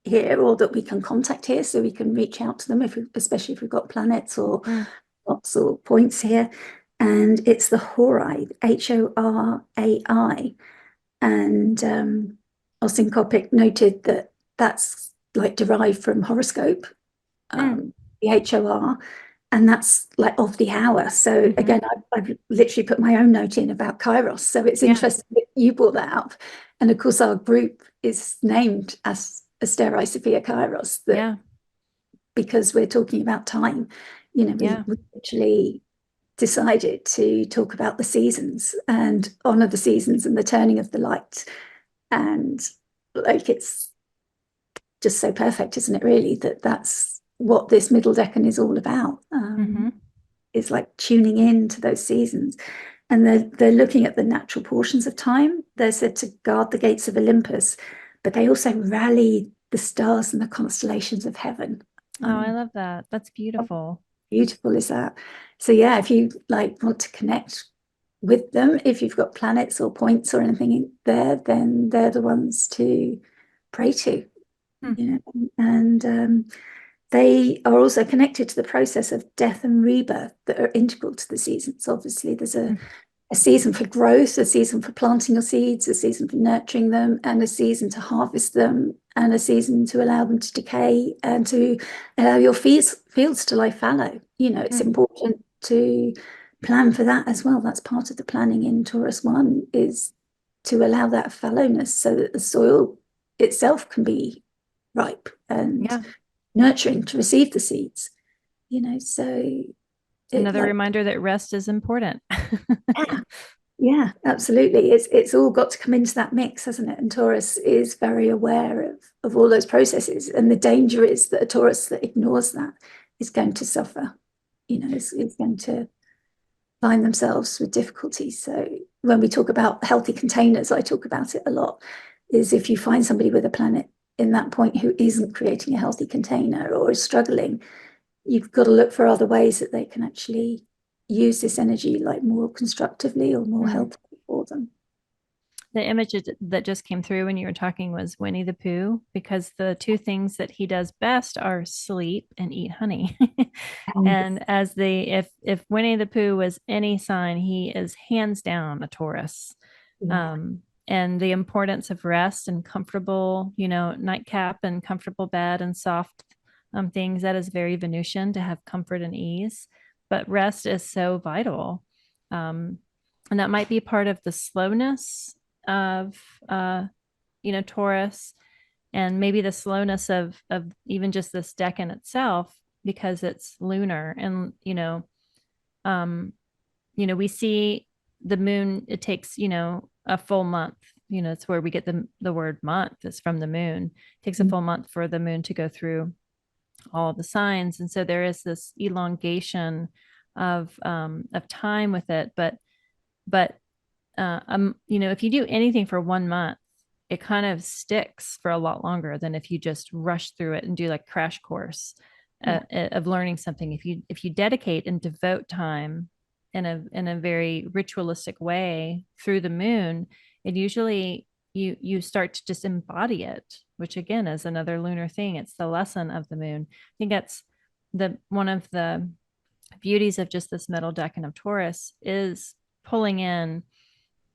here, or that we can contact here, so we can reach out to them, especially if we've got planets or lots or points here. And it's the Horai, Horai. And Austin Coppock noted that that's like derived from horoscope, the HOR, and that's like of the hour. So Mm-hmm. again, I've literally put my own note in about Kairos. So it's Yeah. interesting that you brought that up. And of course, our group is named as Asterae Sophia Kairos, that Yeah. because we're talking about time, Yeah. we actually decided to talk about the seasons and honor the seasons and the turning of the light. And like, it's just so perfect, isn't it, really, that that's what this middle decan is all about. Mm-hmm. Is like tuning in to those seasons. And they're looking at the natural portions of time. They're said to guard the gates of Olympus, but they also rally the stars and the constellations of heaven. Oh, I love that. That's How beautiful. beautiful is that? So yeah, if you like want to connect with them, if you've got planets or points or anything there, then they're the ones to pray to. Hmm. And they are also connected to the process of death and rebirth that are integral to the seasons. Obviously, there's a season for growth, a season for planting your seeds, a season for nurturing them, and a season to harvest them, and a season to allow them to decay and to allow your fields to lie fallow. It's important to plan for that as well. That's part of the planning in Taurus 1, is to allow that fallowness so that the soil itself can be ripe and Yeah. nurturing to receive the seeds. So it Another like, reminder that rest is important. yeah, yeah, absolutely. It's all got to come into that mix, hasn't it? And Taurus is very aware of all those processes. And the danger is that a Taurus that ignores that is going to suffer, is going to find themselves with difficulty. So when we talk about healthy containers, I talk about it a lot, is if you find somebody with a planet in that point who isn't creating a healthy container or is struggling, you've got to look for other ways that they can actually use this energy like more constructively or more healthily for them. The image that just came through when you were talking was Winnie the Pooh, because the two things that he does best are sleep and eat honey. And as if Winnie the Pooh was any sign, he is hands down a Taurus. Yeah. And the importance of rest and comfortable, nightcap and comfortable bed and soft things, that is very Venusian, to have comfort and ease. But rest is so vital. And that might be part of the slowness of Taurus, and maybe the slowness of even just this decan itself, because it's lunar. And we see the moon, it takes a full month. It's where we get the word month is from the moon. It takes a full month for the moon to go through all the signs, and so there is this elongation of time with it. But if you do anything for 1 month, it kind of sticks for a lot longer than if you just rush through it and do like crash course of learning something. If you dedicate and devote time in a very ritualistic way through the moon, it usually you start to just embody it, which again is another lunar thing. It's the lesson of the moon. I think that's one of the beauties of just this middle decan of Taurus, is pulling in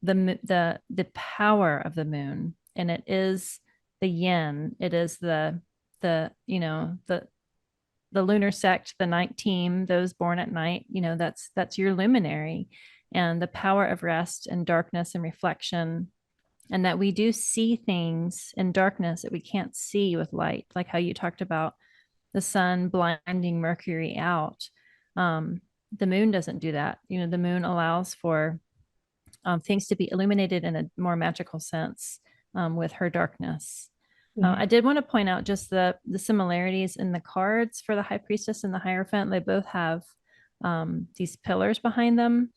the power of the moon, and it is the yin. It is the the lunar sect, the night team, those born at night. That's your luminary, and the power of rest and darkness and reflection, and that we do see things in darkness that we can't see with light, like how you talked about the sun blinding Mercury out. The moon doesn't do that. The moon allows for things to be illuminated in a more magical sense with her darkness. I did want to point out just the similarities in the cards for the High Priestess and the Hierophant. They both have these pillars behind them.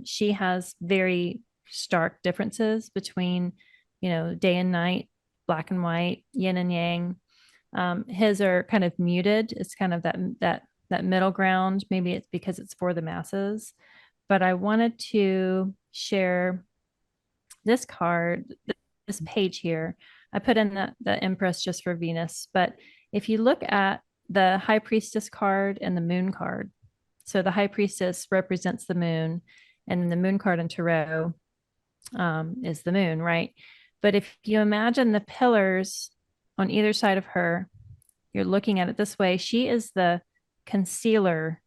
She has very stark differences between, day and night, black and white, yin and yang. His are kind of muted. It's kind of that middle ground. Maybe it's because it's for the masses. But I wanted to share this card, this page here. I put in the Empress just for Venus. But if you look at the High Priestess card and the Moon card, so the High Priestess represents the moon, and the Moon card in Tarot is the moon, right? But if you imagine the pillars on either side of her, you're looking at it this way. She is the concealer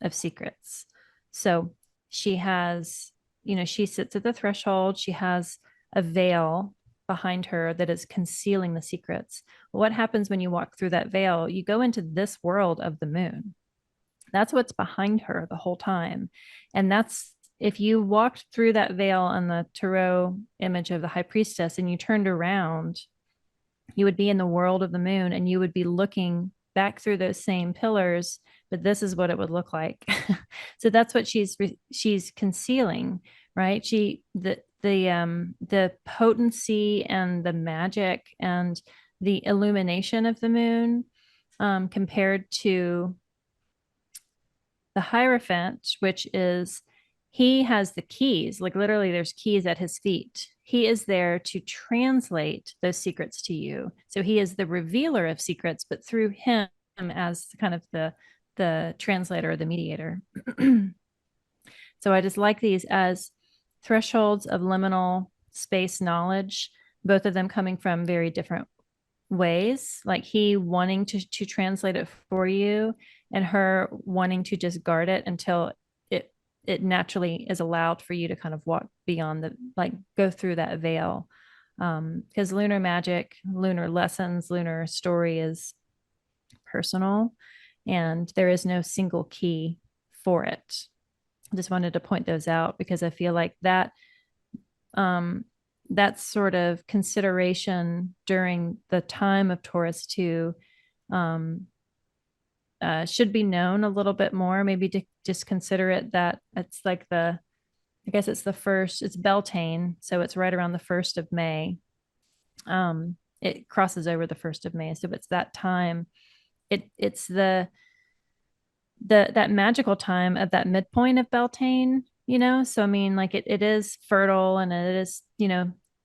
of secrets. So she has, she sits at the threshold. She has a veil behind her that is concealing the secrets. What happens when you walk through that veil? You go into this world of the moon. That's what's behind her the whole time. And that's, if you walked through that veil on the Tarot image of the High Priestess and you turned around, you would be in the world of the moon, and you would be looking back through those same pillars, but this is what it would look like. So that's what she's concealing, right? The potency and the magic and the illumination of the moon, compared to the Hierophant, which is, he has the keys, like literally there's keys at his feet. He is there to translate those secrets to you. So he is the revealer of secrets, but through him as kind of the translator, the mediator. So I just like these as thresholds of liminal space knowledge, both of them coming from very different ways, like he wanting to translate it for you, and her wanting to just guard it until it naturally is allowed for you to kind of walk beyond go through that veil. Because lunar magic, lunar lessons, lunar story is personal, and there is no single key for it. I just wanted to point those out because I feel like that sort of consideration during the time of Taurus too should be known a little bit more. Maybe to just consider it that it's like I guess it's the first, it's Beltane, so it's right around the 1st of May. It crosses over the 1st of May, so it's that time. It's that magical time of that midpoint of Beltane, so I mean, like it is fertile, and it is,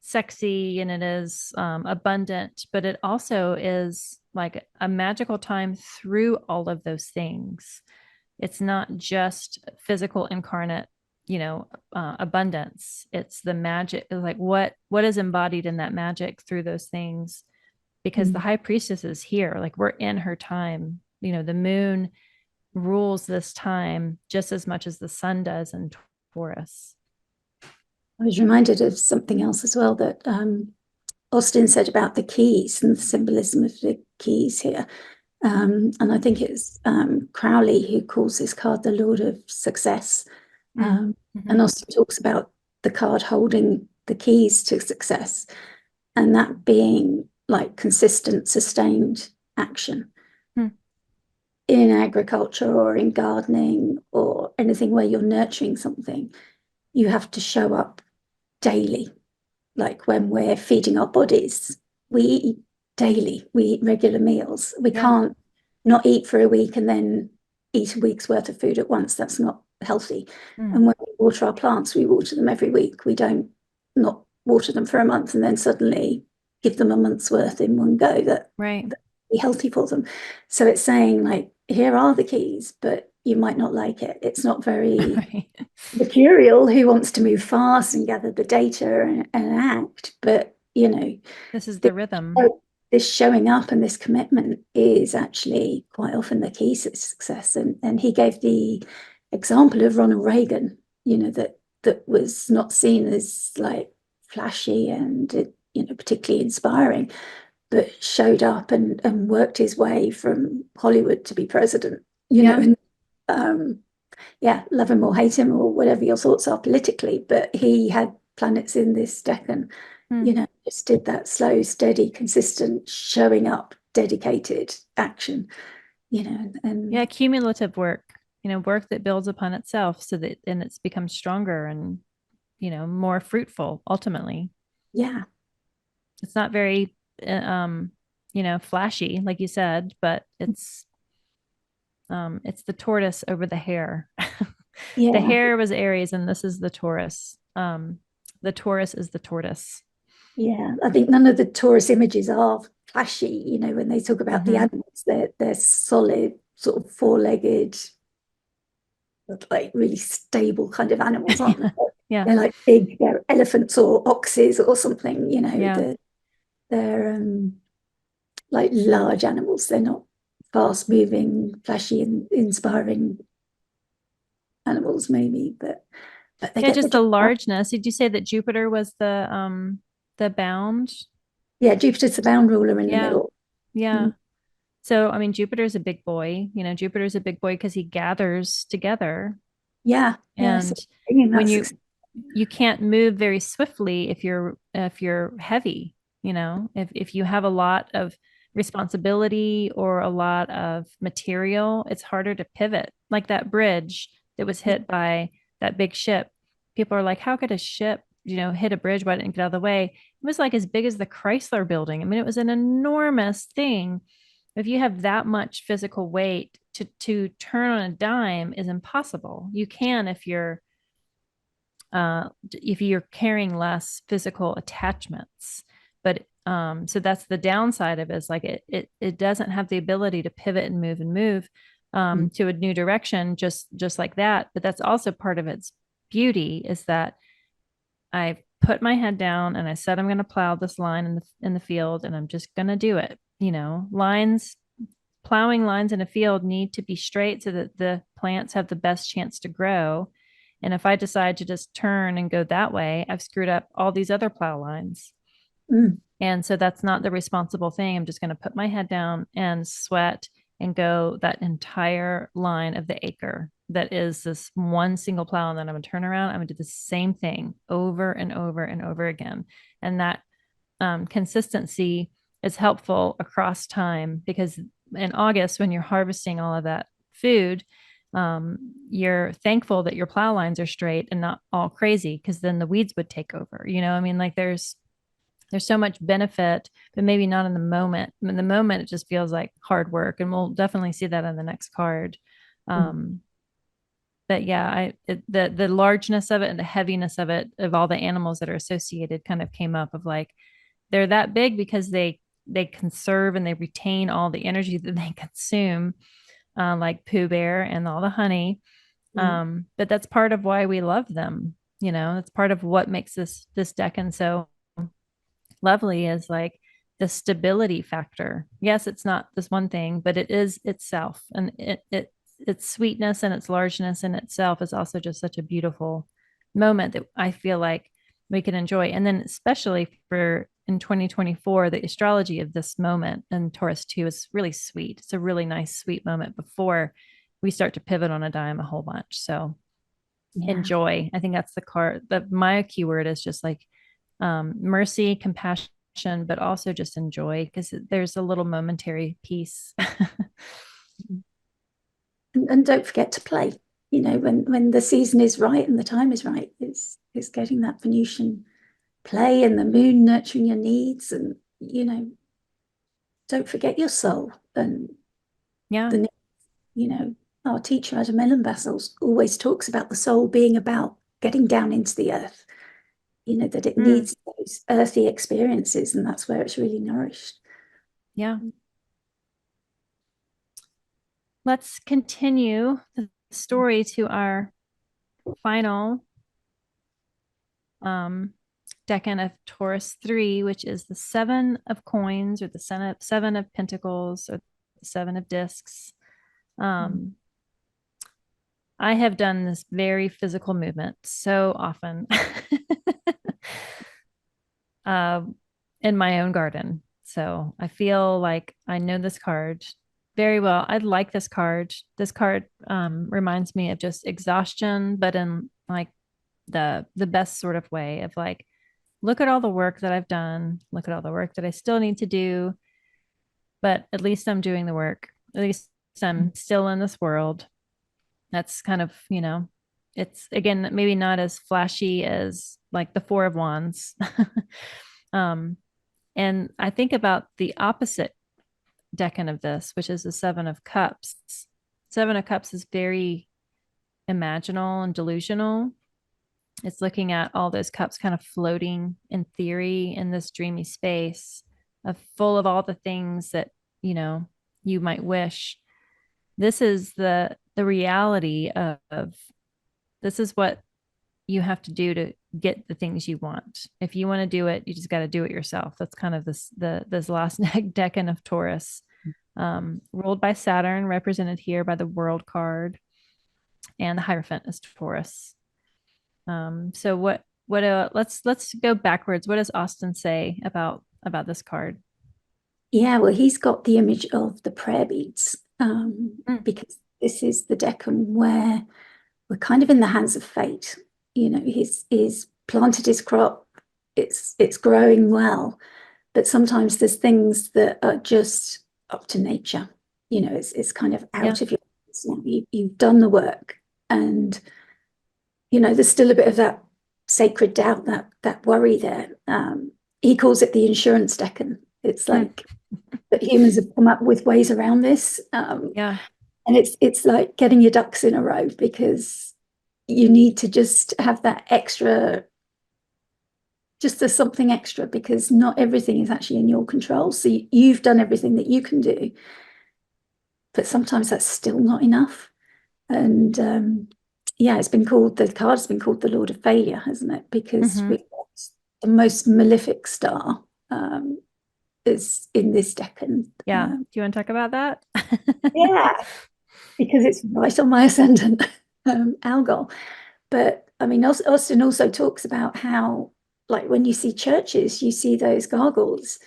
sexy, and it is abundant, but it also is like a magical time through all of those things. It's not just physical incarnate, abundance. It's the magic, like what is embodied in that magic through those things, because the High Priestess is here. Like, we're in her time. The moon rules this time just as much as the sun does in Taurus. I was reminded of something else as well that Austin said about the keys and the symbolism of the keys here. And I think it's Crowley who calls this card the Lord of Success. And Austin talks about the card holding the keys to success, and that being like consistent, sustained action. In agriculture or in gardening or anything where you're nurturing something, you have to show up daily. Like when we're feeding our bodies, we eat daily, we eat regular meals. We can't not eat for a week and then eat a week's worth of food at once. That's not healthy. And when we water our plants, we water them every week. We don't not water them for a month and then suddenly give them a month's worth in one go. That be healthy for them. So it's saying, like, here are the keys, but you might not like it. It's not very Right. mercurial, who wants to move fast and gather the data and act. But, you know, This is this, the rhythm. this showing up and this commitment is actually quite often the key to success. And he gave the example of Ronald Reagan, you know, that was not seen as like flashy and, you know, particularly inspiring, but showed up and worked his way from Hollywood to be president, you know, and yeah, love him or hate him or whatever your thoughts are politically, but he had planets in this decan, you know, just did that slow, steady, consistent, showing up, dedicated action, you know, and Yeah, cumulative work, you know, work that builds upon itself so that and it's become stronger and, you know, more fruitful ultimately. yeah, It's not very you know, flashy, like you said, but it's the tortoise over the hare. The yeah, hare was Aries and this is the Taurus. The Taurus is the tortoise. yeah. I think none of the Taurus images are flashy, you know, when they talk about the Mm-hmm. animals, they're solid, sort of four-legged, like really stable kind of animals, aren't they? Yeah. They're like big, they're elephants or oxes or something, you know, Yeah. they're like large animals. They're not fast moving, flashy and inspiring animals, maybe, but they Yeah, get the just the job done. largeness. Did you say that Jupiter was the bound? Yeah, Jupiter's the bound ruler in the Yeah. middle. Yeah. Mm. So, I mean, Jupiter's a big boy. You know, Jupiter's a big boy because he gathers together. Yeah, yeah. So And bringing when that success. you can't move very swiftly if you're heavy, you know, if you have a lot of responsibility or a lot of material, it's harder to pivot. Like that bridge that was Yeah. hit by that big ship. People are like, how could a ship, you know, hit a bridge? Why didn't it get out of the way? It was like as big as the Chrysler building. I mean, it was an enormous thing. If you have that much physical weight to turn on a dime is impossible. You can if you're carrying less physical attachments. But so that's the downside of it, is like it doesn't have the ability to pivot and move Mm. to a new direction just like that. But that's also part of its beauty, is that I put my head down and I said I'm going to plow this line in the field and I'm just going to do it. You know, plowing lines in a field need to be straight so that the plants have the best chance to grow. And if I decide to just turn and go that way, I've screwed up all these other plow lines. Mm. And so that's not the responsible thing. I'm just going to put my head down and sweat and go that entire line of the acre that is this one single plow. And then I'm going to turn around. I'm going to do the same thing over and over and over again. And that consistency is helpful across time, because in August, when you're harvesting all of that food, you're thankful that your plow lines are straight and not all crazy, because then the weeds would take over. You know, I mean, like there's so much benefit, but maybe not in the moment. In the moment, it just feels like hard work, and we'll definitely see that on the next card. Mm. But yeah, the largeness of it and the heaviness of it, of all the animals that are associated, kind of came up of like they're that big because they conserve and they retain all the energy that they consume, like Pooh Bear and all the honey. Mm. But that's part of why we love them. You know, it's part of what makes this decan so lovely, is like the stability factor. Yes, it's not this one thing, but it is itself, and its sweetness and its largeness in itself is also just such a beautiful moment that I feel like we can enjoy. And then especially for in 2024, the astrology of this moment in Taurus 2 is really sweet. It's a really nice, sweet moment before we start to pivot on a dime a whole bunch. So Yeah. enjoy. I think that's the card. My keyword is just like mercy, compassion, but also just enjoy, because there's a little momentary peace. And don't forget to play. You know, when the season is right and the time is right, it's getting that Venusian play and the moon nurturing your needs, and you know, don't forget your soul and Yeah. the, you know, our teacher Adam Ellenbassels always talks about the soul being about getting down into the earth, you know, that it Mm, needs those earthy experiences, and that's where it's really nourished. yeah. Let's continue story to our final um, decan of Taurus 3, which is the Seven of Coins, or the Seven of Pentacles, or the Seven of Discs. I have done this very physical movement so often uh, in my own garden. So I feel like I know this card very well. I like this card. This card reminds me of just exhaustion, but in like the best sort of way of like, look at all the work that I've done, look at all the work that I still need to do, but at least I'm doing the work. At least I'm still in this world. That's kind of, it's again, maybe not as flashy as like the Four of Wands. um, and I think about the opposite decan of this, which is the Seven of Cups. Seven of Cups is very imaginal and delusional. It's looking at all those cups kind of floating in theory in this dreamy space of full of all the things that, you might wish. This is the reality of this is what you have to do to get the things you want. If you want to do it, you just got to do it yourself. That's kind of this last decan of Taurus, ruled by Saturn, represented here by the World card, and the Hierophant is Taurus. So let's go backwards. What does Austin say about this card? Yeah, well, he's got the image of the prayer beads, because this is the decan where we're kind of in the hands of fate. He's planted his crop, it's growing well, but sometimes there's things that are just up to nature. It's kind of out of your hands. You've done the work, and there's still a bit of that sacred doubt, that worry there. He calls it the insurance decan. It's like that humans have come up with ways around this. Yeah. And it's like getting your ducks in a row, because you need to just have that extra, just there's something extra, because not everything is actually in your control. So you've done everything that you can do, but sometimes that's still not enough. And the card has been called the Lord of Failure, hasn't it? Because we've got the most malefic star is in this decan. Yeah. Do you want to talk about that? Yeah, because it's right on my ascendant, Algol. But I mean, Austin also talks about how, like, when you see churches, you see those gargoyles,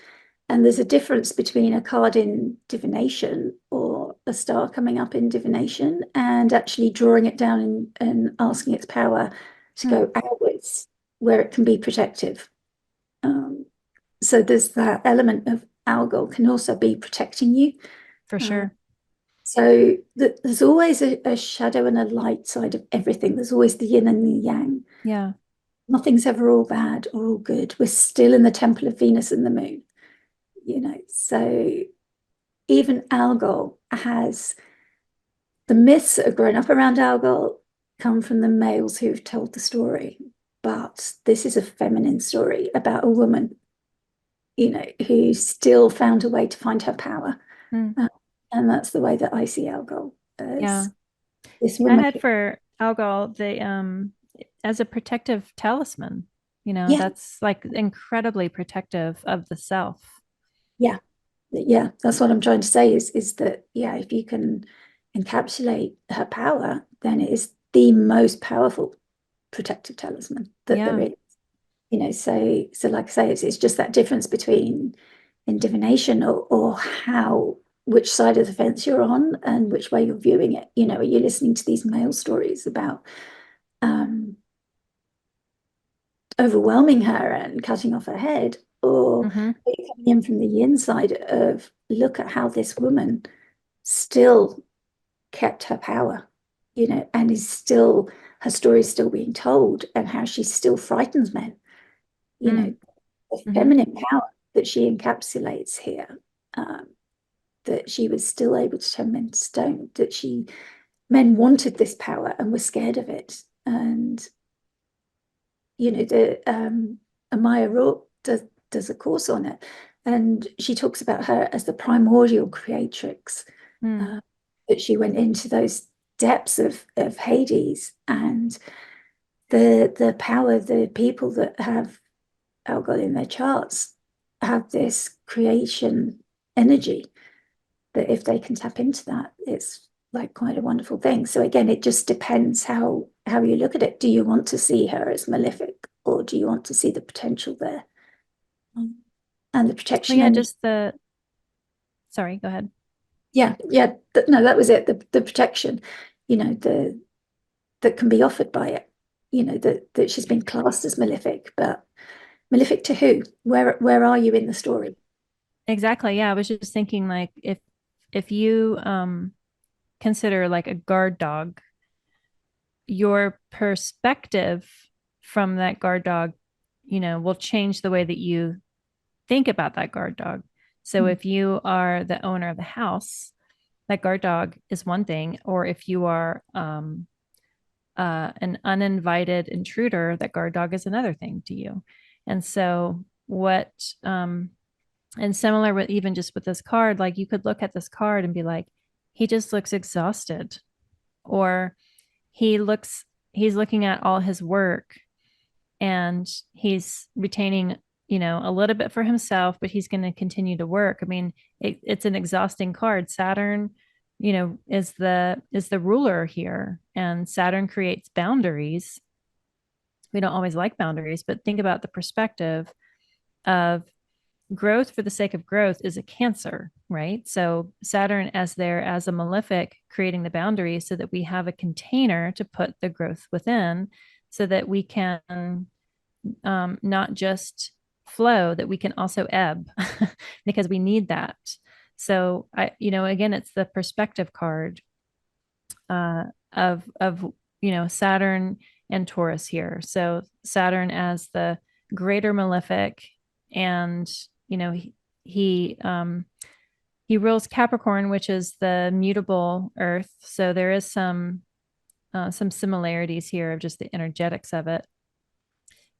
and there's a difference between a card in divination or a star coming up in divination and actually drawing it down and asking its power to go outwards, where it can be protective. So there's that element of Algol can also be protecting you. For sure. So there's always a shadow and a light side of everything. There's always the yin and the yang. Yeah. Nothing's ever all bad or all good. We're still in the temple of Venus and the moon, So even Algol has, the myths that have grown up around Algol come from the males who've told the story. But this is a feminine story about a woman, who still found a way to find her power. And that's the way that I see Algol. Yeah. This I woman. had for Algol as a protective talisman. That's like incredibly protective of the self. Yeah. That's what I'm trying to say is that, if you can encapsulate her power, then it is the most powerful protective talisman that there is. So like I say, it's just that difference between in divination or which side of the fence you're on and which way you're viewing it. Are you listening to these male stories about overwhelming her and cutting off her head, or are you coming in from the inside of, look at how this woman still kept her power, and is still, her story is still being told, and how she still frightens men, the feminine power that she encapsulates here, that she was still able to turn men to stone, that men wanted this power and were scared of it. And Amaya Rourke does a course on it, and she talks about her as the primordial creatrix, that she went into those depths of Hades, and the power, the people that have Algol in their charts have this creation energy that if they can tap into that, it's like quite a wonderful thing. So again, it just depends how you look at it. Do you want to see her as malefic, or do you want to see the potential there? And the protection. Well, yeah, just sorry, go ahead. No, that was it. The protection, that can be offered by it, that she's been classed as malefic, but malefic to who? Where are you in the story? Exactly. Yeah, I was just thinking, like, if you consider like a guard dog, your perspective from that guard dog, will change the way that you think about that guard dog. So if you are the owner of the house, that guard dog is one thing, or if you are an uninvited intruder, that guard dog is another thing to you. And so and similar with even just with this card, like you could look at this card and be like, he just looks exhausted, or he's looking at all his work and he's retaining, a little bit for himself, but he's going to continue to work. I mean, it's an exhausting card. Saturn, is the ruler here, and Saturn creates boundaries. We don't always like boundaries, but think about the perspective of growth for the sake of growth is a Cancer, right? So Saturn as a malefic, creating the boundaries so that we have a container to put the growth within, so that we can not just flow, that we can also ebb because we need that. So again, it's the perspective card of Saturn and Taurus here. So Saturn as the greater malefic, and he rules Capricorn, which is the mutable earth. So there is some similarities here of just the energetics of it.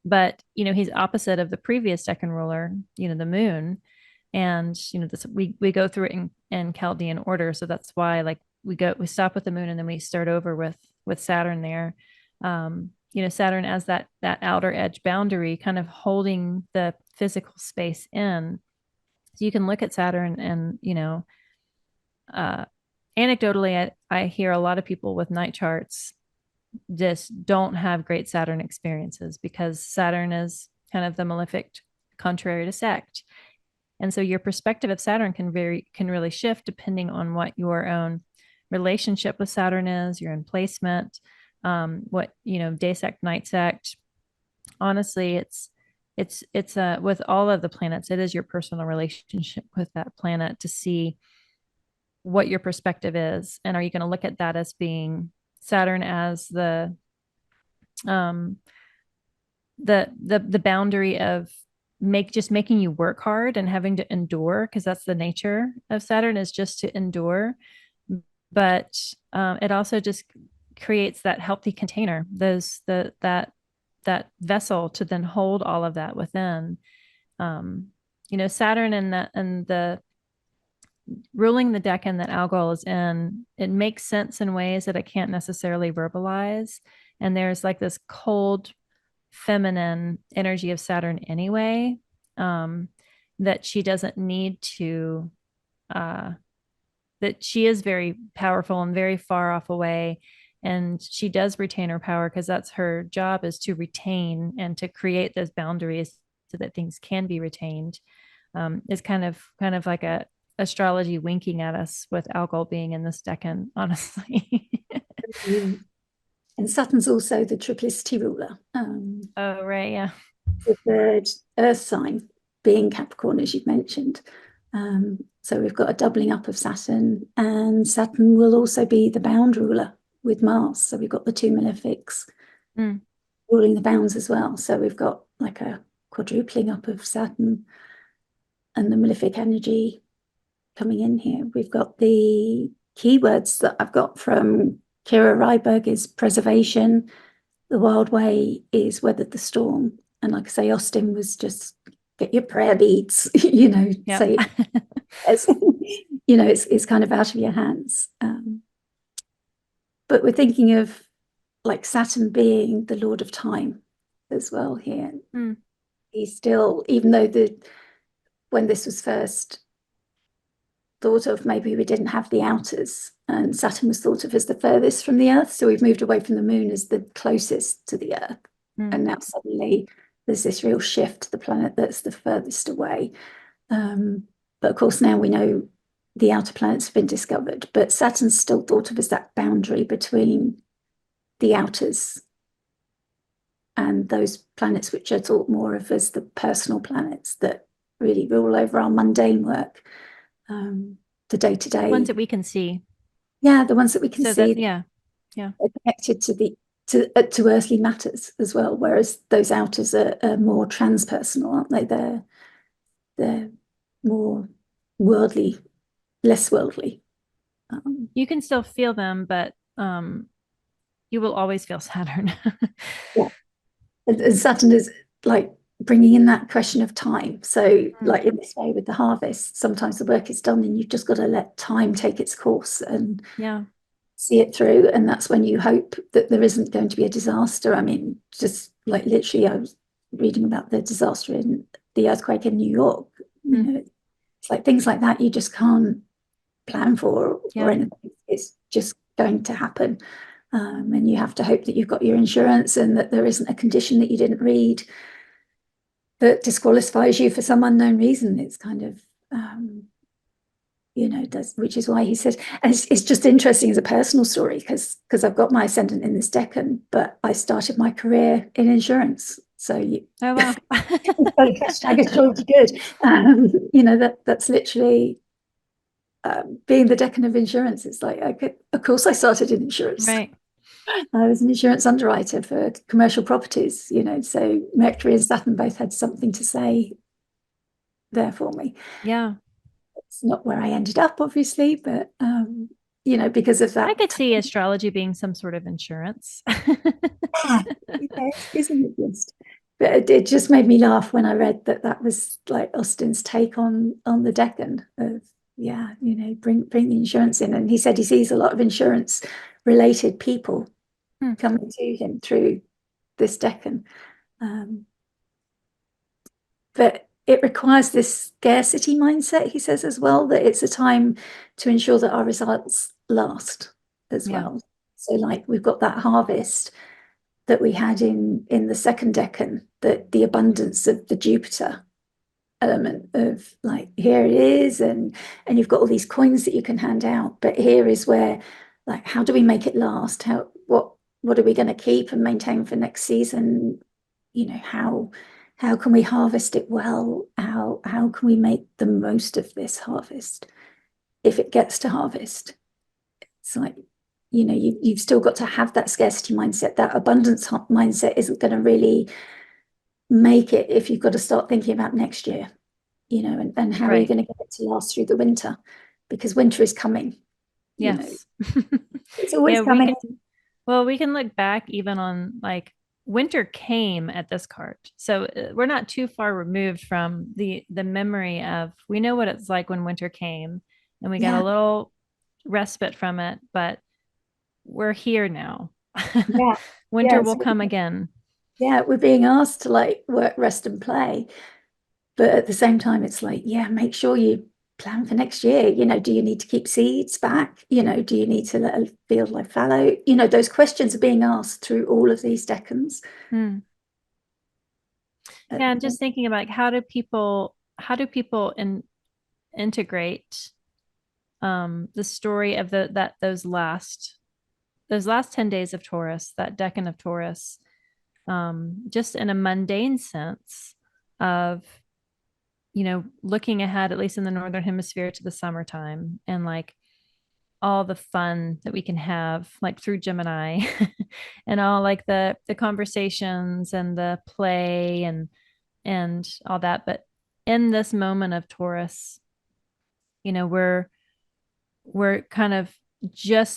But he's opposite of the previous decan ruler, the moon. And this we go through it in Chaldean order. So that's why, like, we stop with the moon and then we start over with Saturn there. Saturn as that outer edge boundary, kind of holding the physical space in. So you can look at Saturn and, anecdotally, I hear a lot of people with night charts just don't have great Saturn experiences, because Saturn is kind of the malefic contrary to sect. And so your perspective of Saturn can really shift depending on what your own relationship with Saturn is, your own placement, what, day sect, night sect. Honestly, it's with all of the planets, it is your personal relationship with that planet to see what your perspective is. And are you going to look at that as being Saturn as the boundary of making you work hard and having to endure, because that's the nature of Saturn, is just to endure. But it also just creates that healthy container, that vessel to then hold all of that within. Saturn and the ruling the decan that Algol is in, it makes sense in ways that I can't necessarily verbalize. And there's like this cold feminine energy of Saturn anyway, that she doesn't need to, that she is very powerful and very far off away. And she does retain her power because that's her job, is to retain and to create those boundaries so that things can be retained. Is kind of like a astrology winking at us with Algol being in this decan, honestly. And Saturn's also the triplicity ruler. Oh, right, yeah. The third earth sign being Capricorn, as you've mentioned. So we've got a doubling up of Saturn, and Saturn will also be the bound ruler with Mars. So we've got the two malefics ruling the bounds as well. So we've got like a quadrupling up of Saturn and the malefic energy coming in here. We've got the keywords that I've got from Kira Ryberg is preservation. The Wild Way is weather the storm. And like I say, Austin was just get your prayer beads, yep. Say it's, it's kind of out of your hands. but we're thinking of like Saturn being the Lord of Time as well here. Mm. He's still, even though when this was first thought of, maybe we didn't have the outers, and Saturn was thought of as the furthest from the Earth. So we've moved away from the moon as the closest to the Earth. And now suddenly there's this real shift to the planet that's the furthest away. But of course, now we know the outer planets have been discovered, but Saturn's still thought of as that boundary between the outers and those planets which are thought more of as the personal planets that really rule over our mundane work, the day-to-day. Ones that we can see. Yeah, the ones that we can see. Yeah. Are connected to earthly matters as well, whereas those outers are more transpersonal, aren't they? They're more worldly, less worldly. You can still feel them, but you will always feel Saturn. Yeah. And Saturn is like bringing in that question of time. So like in this way with the harvest, sometimes the work is done and you've just got to let time take its course and see it through. And that's when you hope that there isn't going to be a disaster. I mean, just like literally I was reading about the disaster in the earthquake in New York. You know, it's like things like that you just can't plan for or anything. It's just going to happen. And you have to hope that you've got your insurance and that there isn't a condition that you didn't read that disqualifies you for some unknown reason. It's kind of, which is why he said, and it's just interesting as a personal story because I've got my ascendant in this decan, but I started my career in insurance. So oh wow, hashtag astrology good. That's literally being the decan of insurance. It's like, of course I started in insurance. Right. I was an insurance underwriter for commercial properties, so Mercury and Saturn both had something to say there for me. Yeah. It's not where I ended up, obviously, but, because of that. I could see astrology being some sort of insurance. Isn't it just? But it just made me laugh when I read that was like Austin's take on the decan of, bring the insurance in. And he said he sees a lot of insurance related people coming to him through this decan. But it requires this scarcity mindset, he says as well, that it's a time to ensure that our results last as well. So like we've got that harvest that we had in the second decan, that the abundance of the Jupiter element of like, here it is, and you've got all these coins that you can hand out, but here is where, like, how do we make it last? What are we going to keep and maintain for next season? How can we harvest it well? How can we make the most of this harvest if it gets to harvest? It's like, you've still got to have that scarcity mindset. That abundance mindset isn't going to really make it if you've got to start thinking about next year, and how are you going to get it to last through the winter? Because winter is coming. Yes. It's always coming. We can look back even on like winter came at this card. So we're not too far removed from the memory of, we know what it's like when winter came and we got a little respite from it, but we're here now. Winter will come again. Yeah, we're being asked to like work, rest and play. But at the same time, it's like, make sure you plan for next year. Do you need to keep seeds back? Do you need to let a field lie fallow? Those questions are being asked through all of these decans. Yeah, I'm just thinking about how do people integrate the story of those last 10 days of Taurus, that decan of Taurus, just in a mundane sense of, looking ahead, at least in the Northern Hemisphere, to the summertime and like all the fun that we can have like through Gemini and all like the conversations and the play and all that. But in this moment of Taurus, we're kind of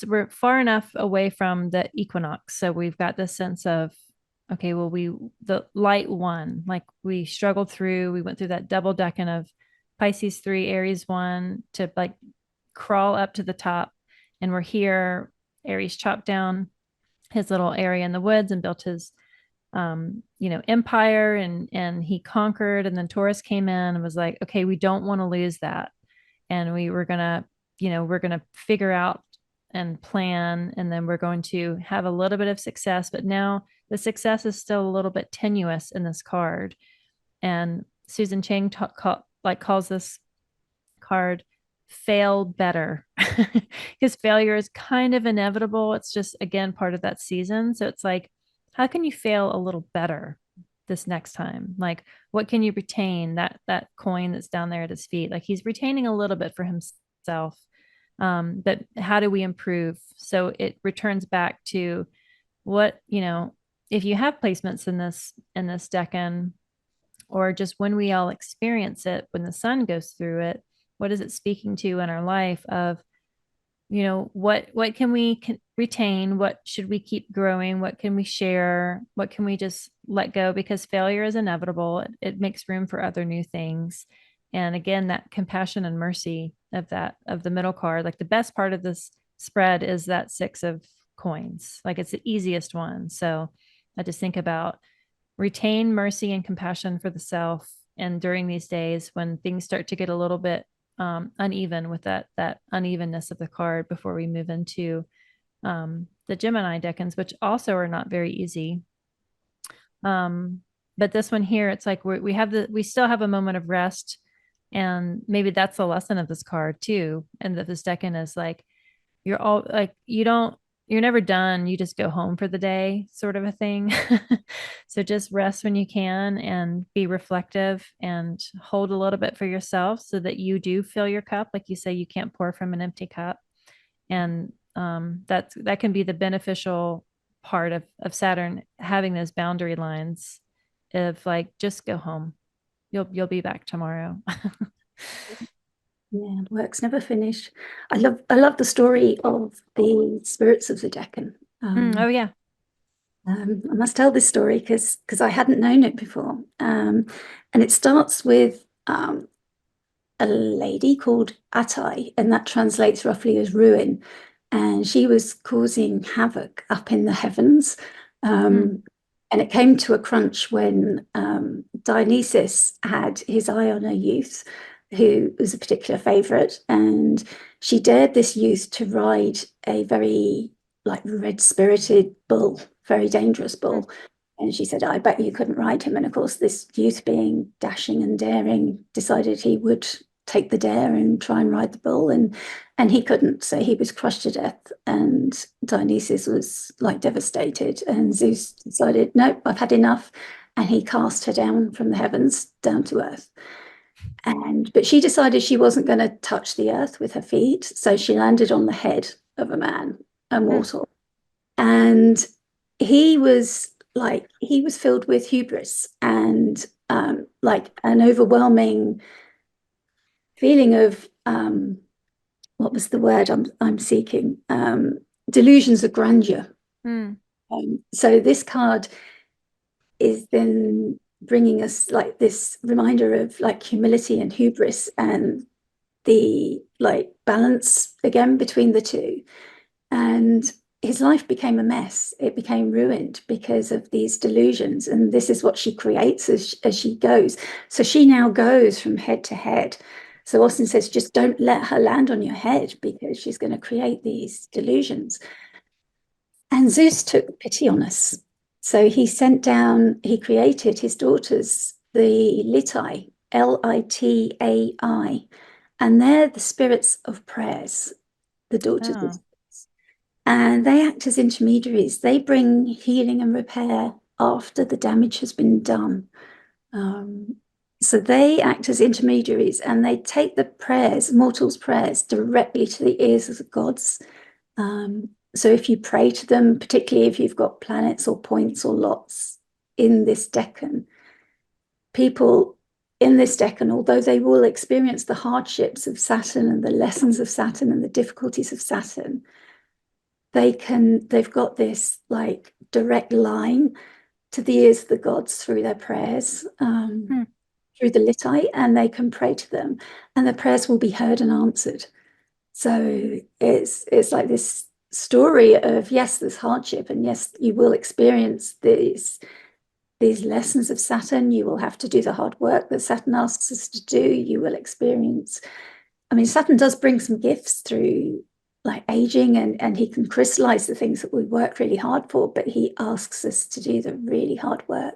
we're far enough away from the equinox. So we've got this sense of, okay, well, the light won, like we struggled through, we went through that double decan of Pisces 3, Aries 1 to like crawl up to the top. And we're here Aries chopped down his little area in the woods and built his empire, and he conquered, and then Taurus came in and was like, okay, we don't want to lose that, and we're gonna figure out and plan, and then we're going to have a little bit of success, but now the success is still a little bit tenuous in this card. And Susan Chang calls this card fail better, because failure is kind of inevitable. It's just, again, part of that season. So it's like, how can you fail a little better this next time? Like, what can you retain? That coin that's down there at his feet, like he's retaining a little bit for himself. But how do we improve? So it returns back to what, if you have placements in this decan, or just when we all experience it, when the sun goes through it, what is it speaking to in our life of, what can we retain? What should we keep growing? What can we share? What can we just let go? Because failure is inevitable. It makes room for other new things. And again, that compassion and mercy of the middle card, like the best part of this spread is that 6 of coins. Like, it's the easiest one. So I just think about retain mercy and compassion for the self. And during these days when things start to get a little bit uneven, with that unevenness of the card, before we move into the Gemini decans, which also are not very easy. But this one here, it's like we still have a moment of rest, and maybe that's the lesson of this card too. And that this decan is like, you're never done. You just go home for the day, sort of a thing. So just rest when you can, and be reflective, and hold a little bit for yourself, so that you do fill your cup. Like you say, you can't pour from an empty cup. And that can be the beneficial part of Saturn, having those boundary lines of like, just go home. You'll be back tomorrow. Yeah, work's never finished. I love the story of the spirits of the decan. Oh yeah. I must tell this story because I hadn't known it before. And it starts with a lady called Atai, and that translates roughly as ruin. And she was causing havoc up in the heavens. And it came to a crunch when Dionysus had his eye on a youth who was a particular favorite. And she dared this youth to ride a very red-spirited bull, very dangerous bull. And she said, I bet you couldn't ride him. And of course, this youth, being dashing and daring, decided he would take the dare and try and ride the bull. And he couldn't. So he was crushed to death. And Dionysus was devastated. And Zeus decided, nope, I've had enough. And he cast her down from the heavens down to earth. But she decided she wasn't going to touch the earth with her feet. So she landed on the head of a man, a mortal. And he was filled with hubris and an overwhelming feeling of what was the word I'm seeking? Delusions of grandeur. So this card is then bringing us this reminder of humility and hubris, and the balance again between the two. And his life became a mess. It became ruined because of these delusions. And this is what she creates as she goes. So she now goes from head to head. So Austin says, just don't let her land on your head, because she's going to create these delusions. And Zeus took pity on us. So he created his daughters, the Litai, Litai. And they're the spirits of prayers, the daughters of. And they act as intermediaries. They bring healing and repair after the damage has been done. So they act as intermediaries, and they take the prayers, mortals' prayers, directly to the ears of the gods. So if you pray to them, particularly if you've got planets or points or lots in this decan, people in this decan, although they will experience the hardships of Saturn and the lessons of Saturn and the difficulties of Saturn, they've got this direct line to the ears of the gods through their prayers, through the Litai, and they can pray to them, and the prayers will be heard and answered. So it's like this story of, yes, there's hardship, and yes, you will experience these lessons of Saturn. You will have to do the hard work that Saturn asks us to do. You will experience, I mean, Saturn does bring some gifts through, like aging, and he can crystallize the things that we work really hard for, but he asks us to do the really hard work.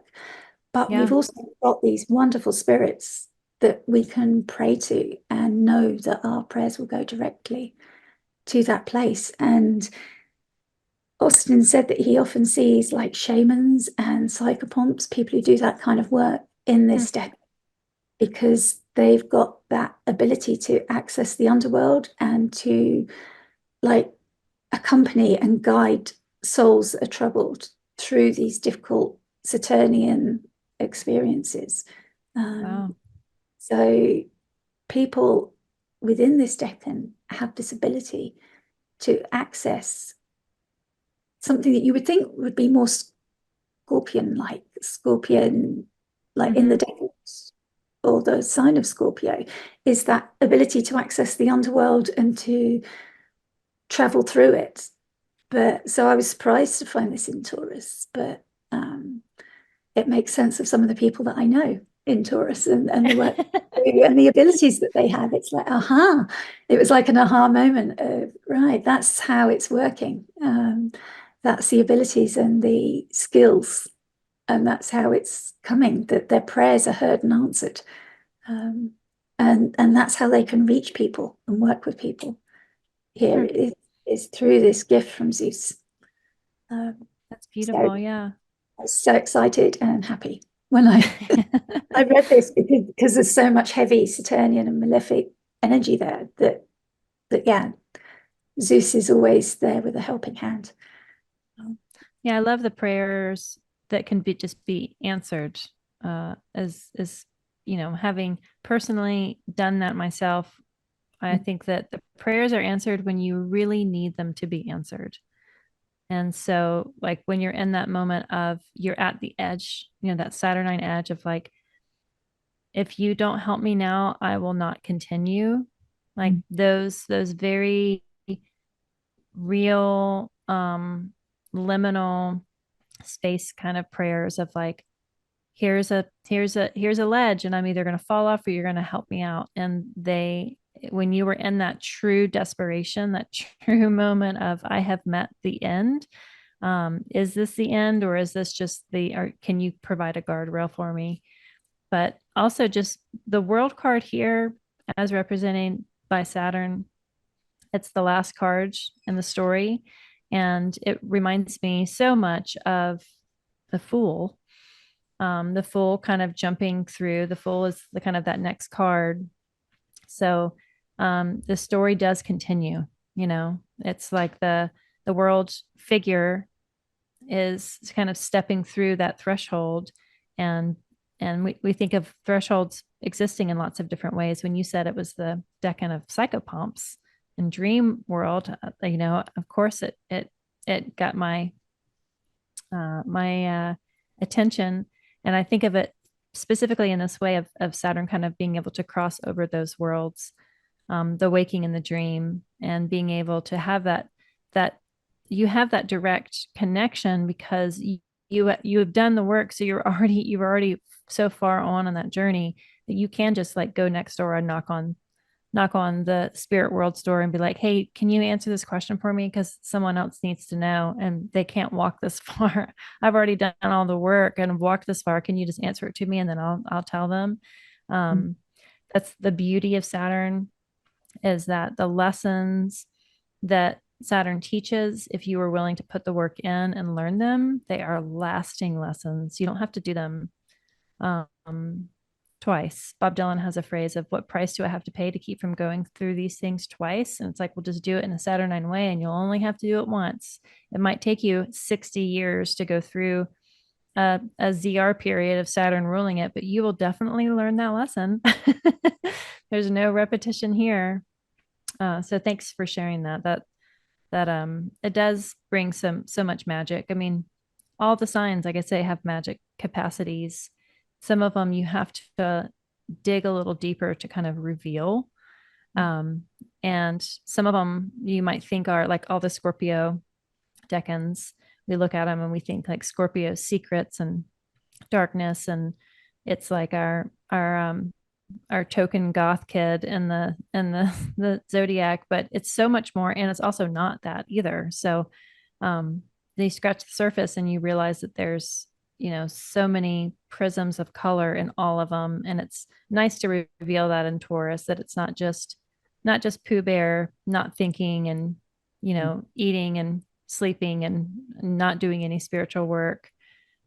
But Yeah. we've also got these wonderful spirits that we can pray to and know that our prayers will go directly to that place. And Austin said that he often sees like shamans and psychopomps, people who do that kind of work in this deck, because they've got that ability to access the underworld and to like accompany and guide souls that are troubled through these difficult Saturnian experiences. Wow. So people within this decan have this ability to access something that you would think would be more Scorpion, like in the decans or the sign of Scorpio, is that ability to access the underworld and to travel through it. But so I was surprised to find this in Taurus, but it makes sense of some of the people that I know in Taurus and the work and the abilities that they have. It's like, aha, it was like an aha moment of, right, that's how it's working. That's the abilities and the skills, and that's how it's coming, that their prayers are heard and answered. And that's how they can reach people and work with people. Here it is through this gift from Zeus. That's beautiful. So Yeah. I was so excited and happy when I read this, because there's so much heavy Saturnian and malefic energy there that yeah, Zeus is always there with a helping hand. Yeah, I love the prayers that can be just be answered. As having personally done that myself, I think that the prayers are answered when you really need them to be answered. And so, like when you're in that moment of you're at the edge, that Saturnine edge of like, if you don't help me now, I will not continue. Like those very real, liminal space kind of prayers of like, here's a ledge, and I'm either going to fall off or you're going to help me out. And when you were in that true desperation, that true moment of I have met the end, is this the end, or is this just or can you provide a guardrail for me? But also just the world card here as representing by Saturn, it's the last card in the story, and it reminds me so much of the Fool. The Fool kind of jumping through. The Fool is the kind of that next card. So the story does continue. It's like the world figure is kind of stepping through that threshold, and we think of thresholds existing in lots of different ways. When you said it was the decan of psychopomps in dream world, of course it got my attention. And I think of it specifically in this way of Saturn kind of being able to cross over those worlds, the waking and the dream, and being able to have that you have that direct connection because you have done the work. So you're already so far on that journey that you can just like go next door and knock on the spirit world's door and be like, hey, can you answer this question for me? Because someone else needs to know and they can't walk this far. I've already done all the work and walked this far. Can you just answer it to me? And then I'll tell them. That's the beauty of Saturn, is that the lessons that Saturn teaches, if you are willing to put the work in and learn them, they are lasting lessons. You don't have to do them twice. Bob Dylan has a phrase of, what price do I have to pay to keep from going through these things twice? And it's like, well, just do it in a Saturnine way, and you'll only have to do it once. It might take you 60 years to go through a ZR period of Saturn ruling it, but you will definitely learn that lesson. There's no repetition here. So thanks for sharing that it does bring so much magic. I mean, all the signs, like I say, have magic capacities. Some of them you have to dig a little deeper to kind of reveal. And some of them you might think are like all the Scorpio decans. We look at them and we think like Scorpio secrets and darkness, and it's like our token goth kid in the zodiac, but it's so much more, and it's also not that either. So they scratch the surface and you realize that there's so many prisms of color in all of them, and it's nice to reveal that in Taurus, that it's not just Pooh Bear not thinking and eating and sleeping and not doing any spiritual work.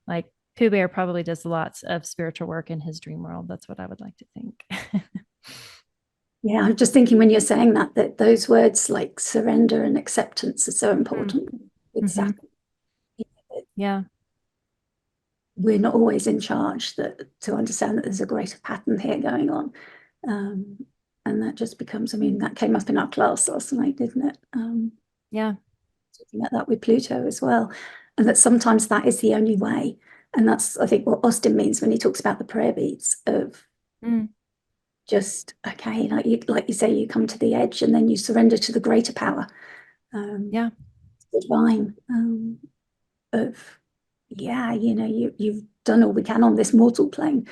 Like Pooh Bear probably does lots of spiritual work in his dream world. That's what I would like to think. Yeah, I'm just thinking when you're saying that those words like surrender and acceptance are so important with Saturn. Yeah. We're not always in charge, to understand that there's a greater pattern here going on. And that just becomes, that came up in our class last night, didn't it? Yeah. Talking about that with Pluto as well. And that sometimes that is the only way. And that's, I think, what Austin means when he talks about the prayer beads of just, okay, like you say, you come to the edge and then you surrender to the greater power. Yeah. Divine. You've done all we can on this mortal plane.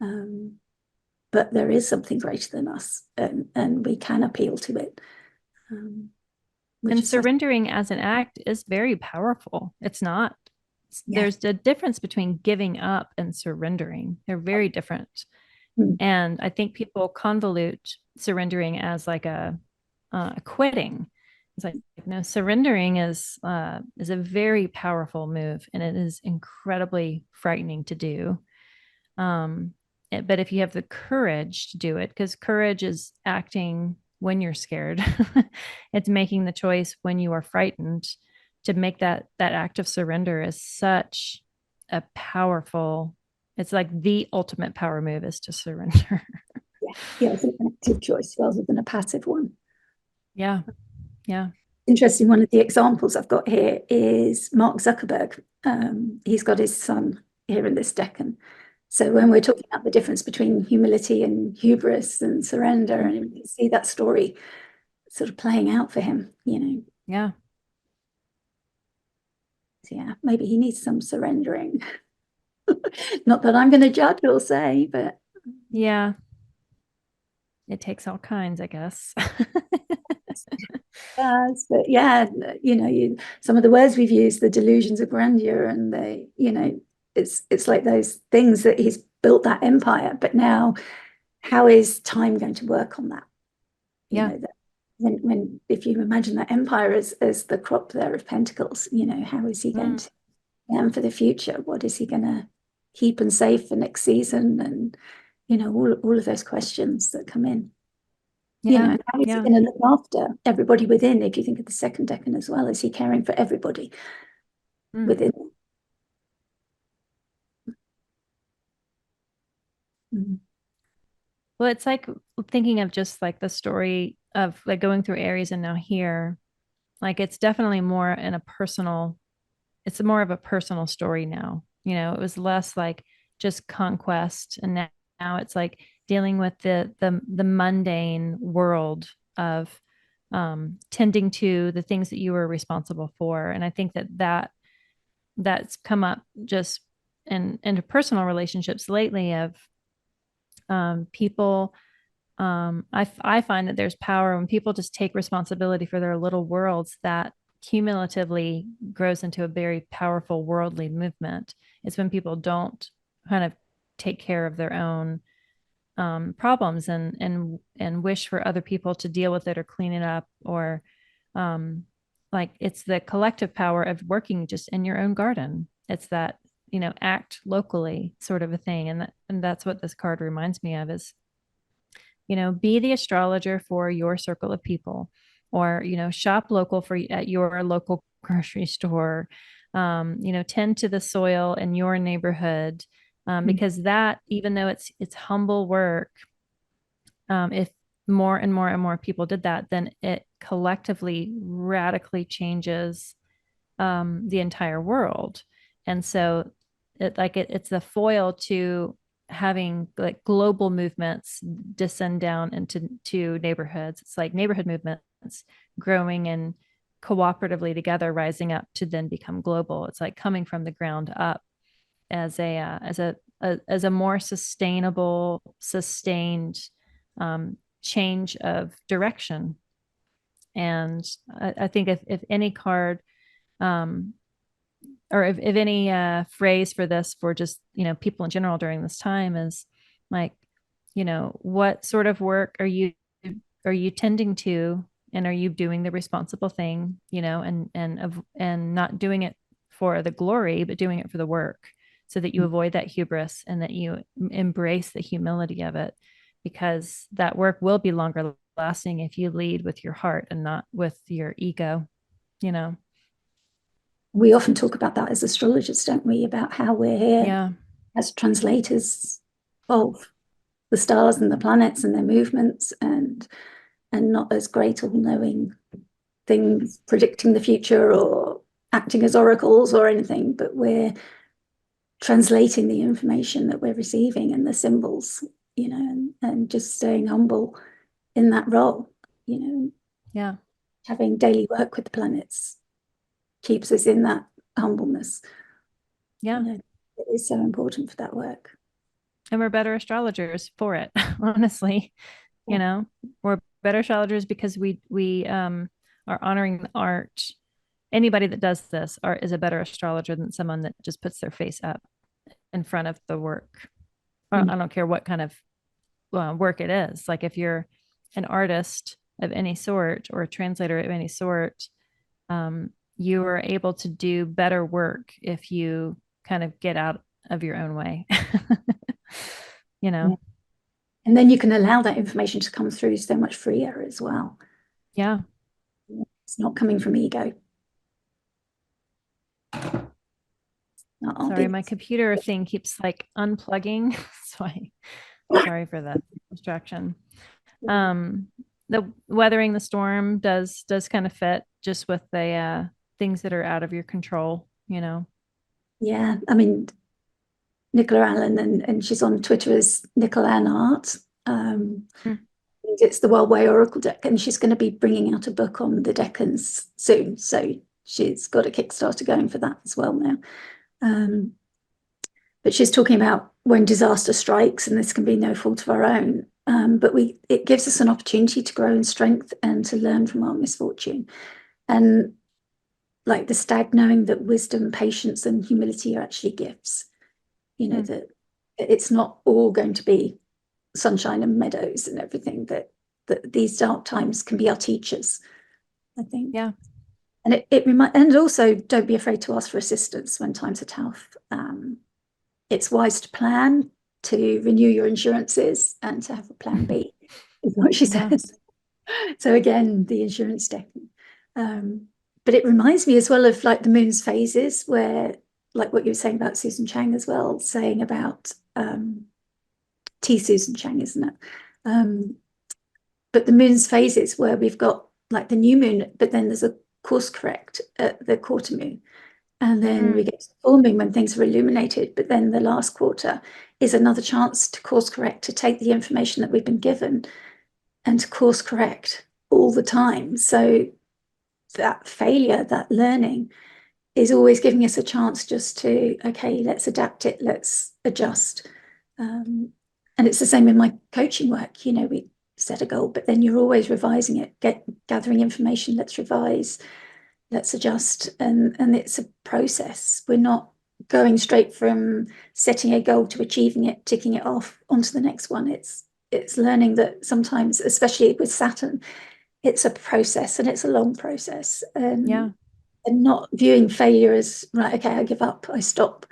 But there is something greater than us, and we can appeal to it. And surrendering as an act is very powerful. It's not, there's a difference between giving up and surrendering. They're very different. And I think people convolute surrendering as like a quitting. It's like, no, surrendering is a very powerful move, and it is incredibly frightening to do. But if you have the courage to do it, because courage is acting when you're scared, it's making the choice when you are frightened. To make that act of surrender is such a powerful, it's like the ultimate power move is to surrender. Yeah, it's an active choice rather than a passive one. Yeah. Interesting. One of the examples I've got here is Mark Zuckerberg. He's got his son here in this decan. So when we're talking about the difference between humility and hubris and surrender, and you see that story sort of playing out for him, Yeah. Yeah, maybe he needs some surrendering. Not that I'm going to judge or say, but yeah, it takes all kinds, I guess. But yeah, some of the words we've used, the delusions of grandeur, and it's like those things that he's built that empire. But now, how is time going to work on that? When if you imagine that empire as the crop there of pentacles, how is he going to, and for the future, what is he going to keep and save for next season? And all of those questions that come in. How is he going to look after everybody within? If you think of the second decan as well, is he caring for everybody within? Well, it's like thinking of just like the story of like going through Aries and now here, like it's definitely more in a personal, it's more of a personal story now. It was less like just conquest, and now it's like dealing with the mundane world of tending to the things that you were responsible for. And I think that's come up just in interpersonal relationships lately of people. I find that there's power when people just take responsibility for their little worlds, that cumulatively grows into a very powerful worldly movement. It's when people don't kind of take care of their own problems and wish for other people to deal with it or clean it up, or like it's the collective power of working just in your own garden. It's that act locally sort of a thing, and that's what this card reminds me of is be the astrologer for your circle of people, or shop local for at your local grocery store, tend to the soil in your neighborhood, because that, even though it's humble work, if more and more and more people did that, then it collectively radically changes the entire world. And so it's the foil to having like global movements descend down into neighborhoods. It's like neighborhood movements growing and cooperatively together, rising up to then become global. It's like coming from the ground up as a more sustainable, sustained change of direction. And I think if any card, or if any phrase for this, for just, people in general during this time, is like, what sort of work are you tending to, and are you doing the responsible thing, and not doing it for the glory, but doing it for the work, so that you avoid that hubris and that you embrace the humility of it, because that work will be longer lasting if you lead with your heart and not with your ego, you know. We often talk about that as astrologers, don't we? About how we're here Yeah. as translators of the stars and the planets and their movements, and not as great all knowing things, predicting the future or acting as oracles or anything, but we're translating the information that we're receiving and the symbols, and just staying humble in that role, Yeah. having daily work with the planets keeps us in that humbleness. Yeah. It is so important for that work. And we're better astrologers for it. Honestly, we're better astrologers because we are honoring the art. Anybody that does this is a better astrologer than someone that just puts their face up in front of the work. I don't care what kind of work it is. Like, if you're an artist of any sort or a translator of any sort, you are able to do better work if you kind of get out of your own way. Yeah. And then you can allow that information to come through so much freer as well. Yeah. It's not coming from ego. Sorry, my computer thing keeps like unplugging. So sorry for the distraction. The weathering the storm does kind of fit just with the things that are out of your control, Yeah, I mean, Nicola Allen, and she's on Twitter as Nicola Ann Art. It's the World Way Oracle deck, and she's going to be bringing out a book on the DECANS soon. So she's got a Kickstarter going for that as well now. But she's talking about when disaster strikes, and this can be no fault of our own. But it gives us an opportunity to grow in strength and to learn from our misfortune. And like the stag knowing that wisdom, patience, and humility are actually gifts. That it's not all going to be sunshine and meadows and everything, that these dark times can be our teachers, I think. Yeah. And and also don't be afraid to ask for assistance when times are tough. It's wise to plan, to renew your insurances, and to have a plan B, is what she says. So again, the insurance deck. But it reminds me as well of like the moon's phases, where, like what you were saying about Susan Chang as well, saying about Susan Chang, isn't it? But the moon's phases, where we've got like the new moon, but then there's a course correct at the quarter moon. And then we get to the full moon when things are illuminated. But then the last quarter is another chance to course correct, to take the information that we've been given and to course correct all the time. So that failure, that learning, is always giving us a chance just to, okay, let's adapt it, let's adjust. And it's the same in my coaching work. We set a goal, but then you're always revising it, gathering information, let's revise, let's adjust. And it's a process. We're not going straight from setting a goal to achieving it, ticking it off onto the next one. It's learning that sometimes, especially with Saturn, it's a process, and it's a long process. And not viewing failure as, right, okay, I give up, I stop.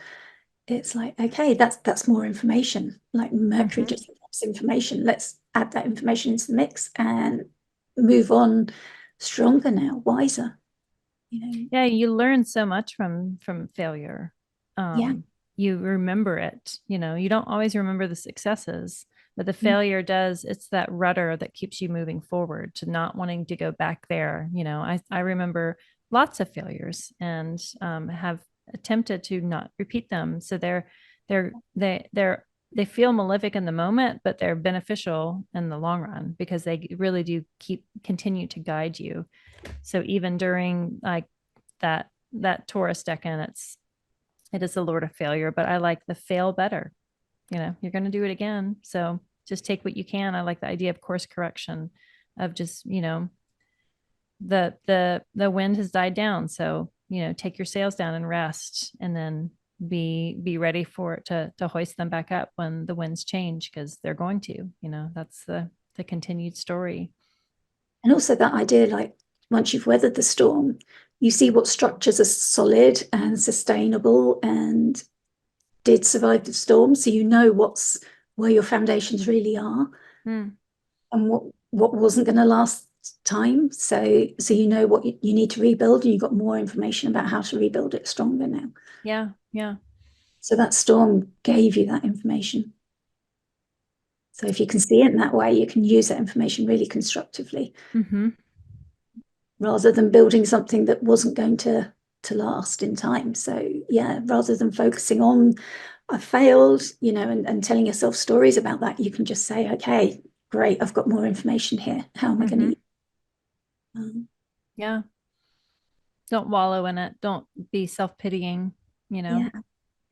It's like, okay, that's more information. Like Mercury just loves information. Let's add that information into the mix and move on stronger now, wiser. Yeah, you learn so much from failure. Yeah. You remember it. You don't always remember the successes, but the failure does. It's that rudder that keeps you moving forward, to not wanting to go back there. I remember lots of failures, and have attempted to not repeat them. So they're they feel malefic in the moment, but they're beneficial in the long run because they really do continue to guide you. So even during like that Taurus decan, it is the Lord of Failure, but I like the fail better. You're going to do it again. So just take what you can. I like the idea of course correction, of just, the wind has died down. So, take your sails down and rest, and then be ready for it to hoist them back up when the winds change, because they're going to, that's the continued story. And also that idea, like once you've weathered the storm, you see what structures are solid and sustainable and did survive the storm. So you know where your foundations really are, and what wasn't going to last time. So you know what you need to rebuild, and you've got more information about how to rebuild it stronger now. Yeah. Yeah. So that storm gave you that information. So if you can see it in that way, you can use that information really constructively, rather than building something that wasn't going to last in time. So yeah, rather than focusing on I failed, and telling yourself stories about that, you can just say, okay, great, I've got more information here. How am I going to Yeah. Don't wallow in it. Don't be self-pitying, yeah,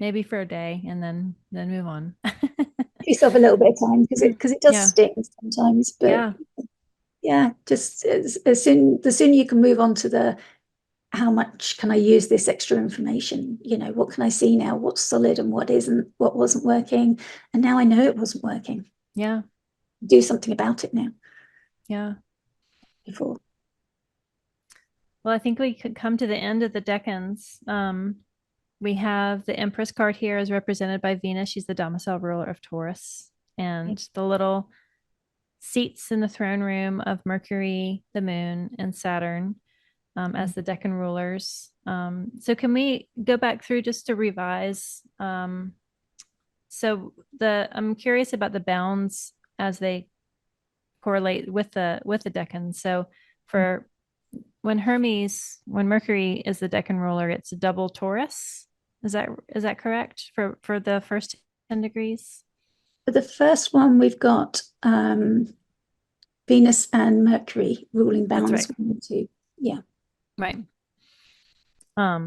maybe for a day and then move on. give yourself a little bit of time, because it does Yeah. sting sometimes, but Yeah. yeah, just as soon the sooner you can move on to the how much can I use this extra information, what can I see now, what's solid and what isn't, what wasn't working, and now I know it wasn't working, Yeah. do something about it now. Yeah. Before Well, I think we could come to the end of the decans. We have the Empress card here is represented by Venus. She's the domicile ruler of Taurus. And the little seats in the throne room of Mercury, the Moon, and Saturn as the decan rulers. So can we go back through just to revise? So I'm curious about the bounds as they correlate with the decan. So for when Mercury is the decan ruler, it's a double Taurus. Is that correct for the first 10 degrees? for the first one, we've got Venus and Mercury ruling That's bounds right. 1 and 2. Yeah. Right. I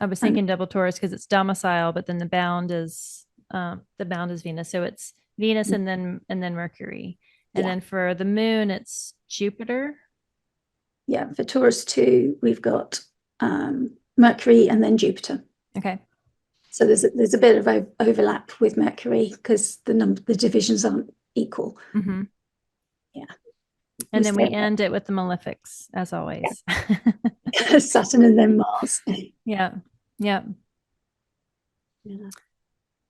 was And thinking double Taurus because it's domicile, but then the bound is Venus. So it's Venus and then Mercury. And yeah, then for the moon, it's Jupiter. yeah. For Taurus 2, we've got Mercury and then Jupiter. Okay. So there's a bit of overlap with Mercury because the divisions aren't equal. Mm-hmm. Yeah. And then we end it with the malefics, as always. Yeah. Saturn and then Mars. Yeah. Yeah. Yeah.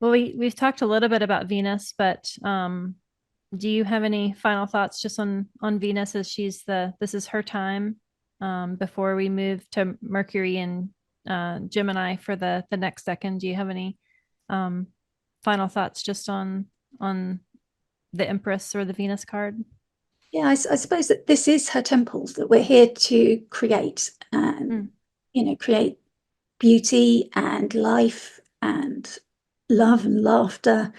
Well, we've talked a little bit about Venus, but do you have any final thoughts just on Venus, as this is her time before we move to Mercury and Gemini for the next second? Do you have any final thoughts just on the Empress or the Venus card? Yeah, I suppose that this is her temple, that we're here to create and create beauty and life and love and laughter.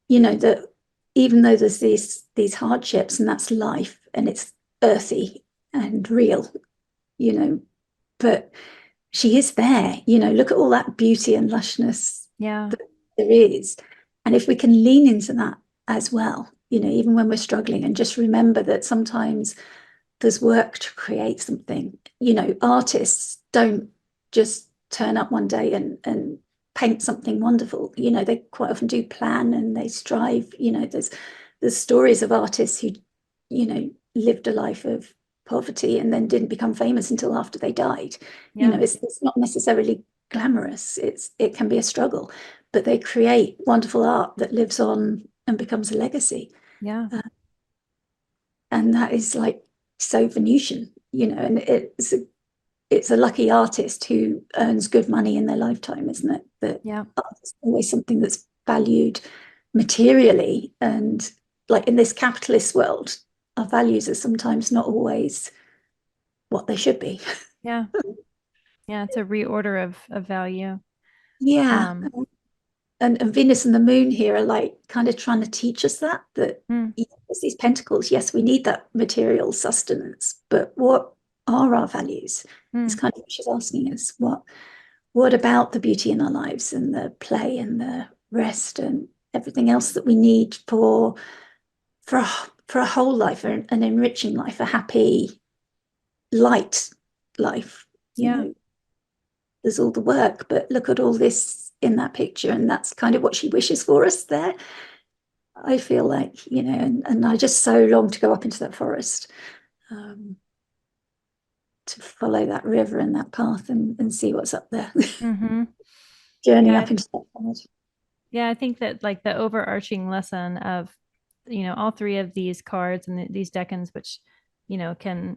That even though there's these hardships, and that's life, and it's earthy and real, but she is there. Look at all that beauty and lushness Yeah. that there is. And if we can lean into that as well, even when we're struggling, and just remember that sometimes there's work to create something. Artists don't just turn up one day and paint something wonderful. They quite often do plan and they strive. There's stories of artists who, lived a life of poverty and then didn't become famous until after they died. Yeah. It's not necessarily glamorous. It can be a struggle, but they create wonderful art that lives on and becomes a legacy. Yeah. And that is like so Venusian, and it's a lucky artist who earns good money in their lifetime, isn't it? That Yeah. art is always something that's valued materially, and like in this capitalist world, our values are sometimes not always what they should be. Yeah. Yeah. It's a reorder of value. Yeah. Um, and Venus and the moon here are like kind of trying to teach us that there's these pentacles. Yes, we need that material sustenance, but what are our values? It's kind of what she's asking us. What about the beauty in our lives and the play and the rest and everything else that we need for a whole life, an enriching life, a happy, light life. You know, there's all the work, but look at all this in that picture, and that's kind of what she wishes for us there. I feel like, you know, and I just so long to go up into that forest, to follow that river and that path and see what's up there. Journey up into that forest. Yeah, I think that like the overarching lesson of, you know, all three of these cards and these decans, which, you know, can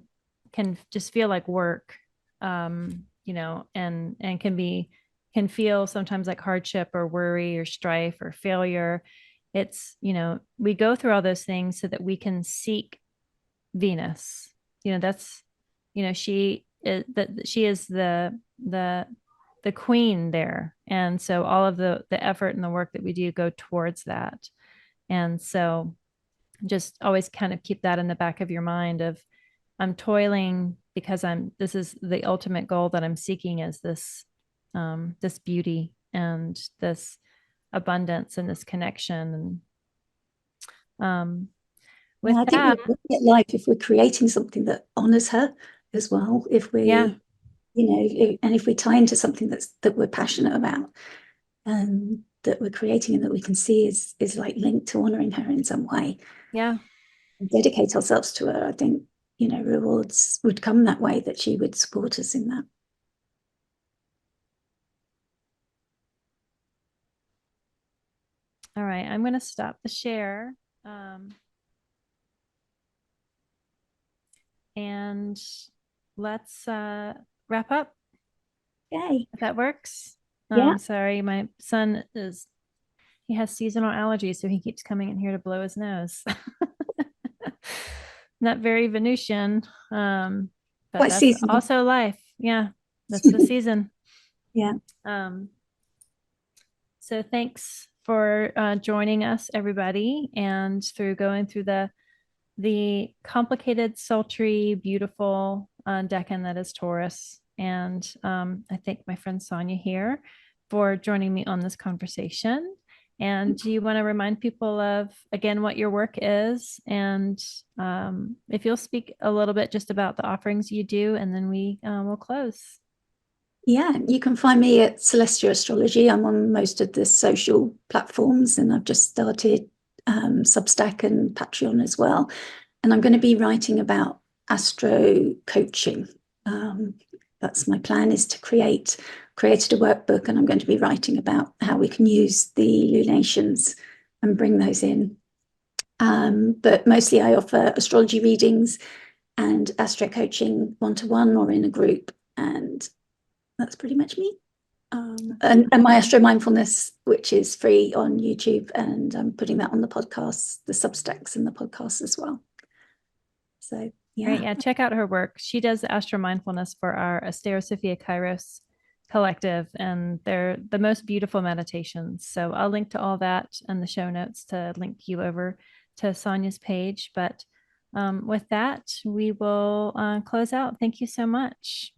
just feel like work, you know, and can feel sometimes like hardship or worry or strife or failure. It's, you know, we go through all those things so that we can seek Venus. You know, that's, you know, she is the queen there. And so all of the effort and the work that we do go towards that. And so just always kind of keep that in the back of your mind of I'm toiling because this is the ultimate goal that I'm seeking, is this this beauty and this abundance and this connection. And with I think that, we're looking at life if we're creating something that honors her as well. If we, you know, and if we tie into something that we're passionate about, and that we're creating and that we can see is like linked to honoring her in some way. Yeah. And dedicate ourselves to her. I think, you know, rewards would come that way, that she would support us in that. All right, I'm going to stop the share. And let's wrap up. Yay. If that works. Yeah. Sorry, my son he has seasonal allergies, so he keeps coming in here to blow his nose. Not very Venusian, but Quite that's seasonal. also life. Yeah, that's the season. Yeah. So thanks for joining us, everybody, and through going through the complicated, sultry, beautiful decan that is Taurus. And I thank my friend Sonia here for joining me on this conversation. And do you want to remind people of, again, what your work is? And if you'll speak a little bit just about the offerings you do, and then we will close. Yeah, you can find me at Celestia Astrology. I'm on most of the social platforms, and I've just started Substack and Patreon as well. And I'm going to be writing about astro coaching. That's my plan, is to created a workbook, and I'm going to be writing about how we can use the lunations and bring those in. But mostly I offer astrology readings and astro coaching one-to-one or in a group, and that's pretty much me. And my astro mindfulness, which is free on YouTube, and I'm putting that on the podcasts, the Substacks and the podcasts as well. So yeah. Great. Yeah, check out her work. She does the astro mindfulness for our Astero Sophia Kairos collective, and they're the most beautiful meditations. So I'll link to all that in the show notes to link you over to Sonia's page. But with that, we will close out. Thank you so much.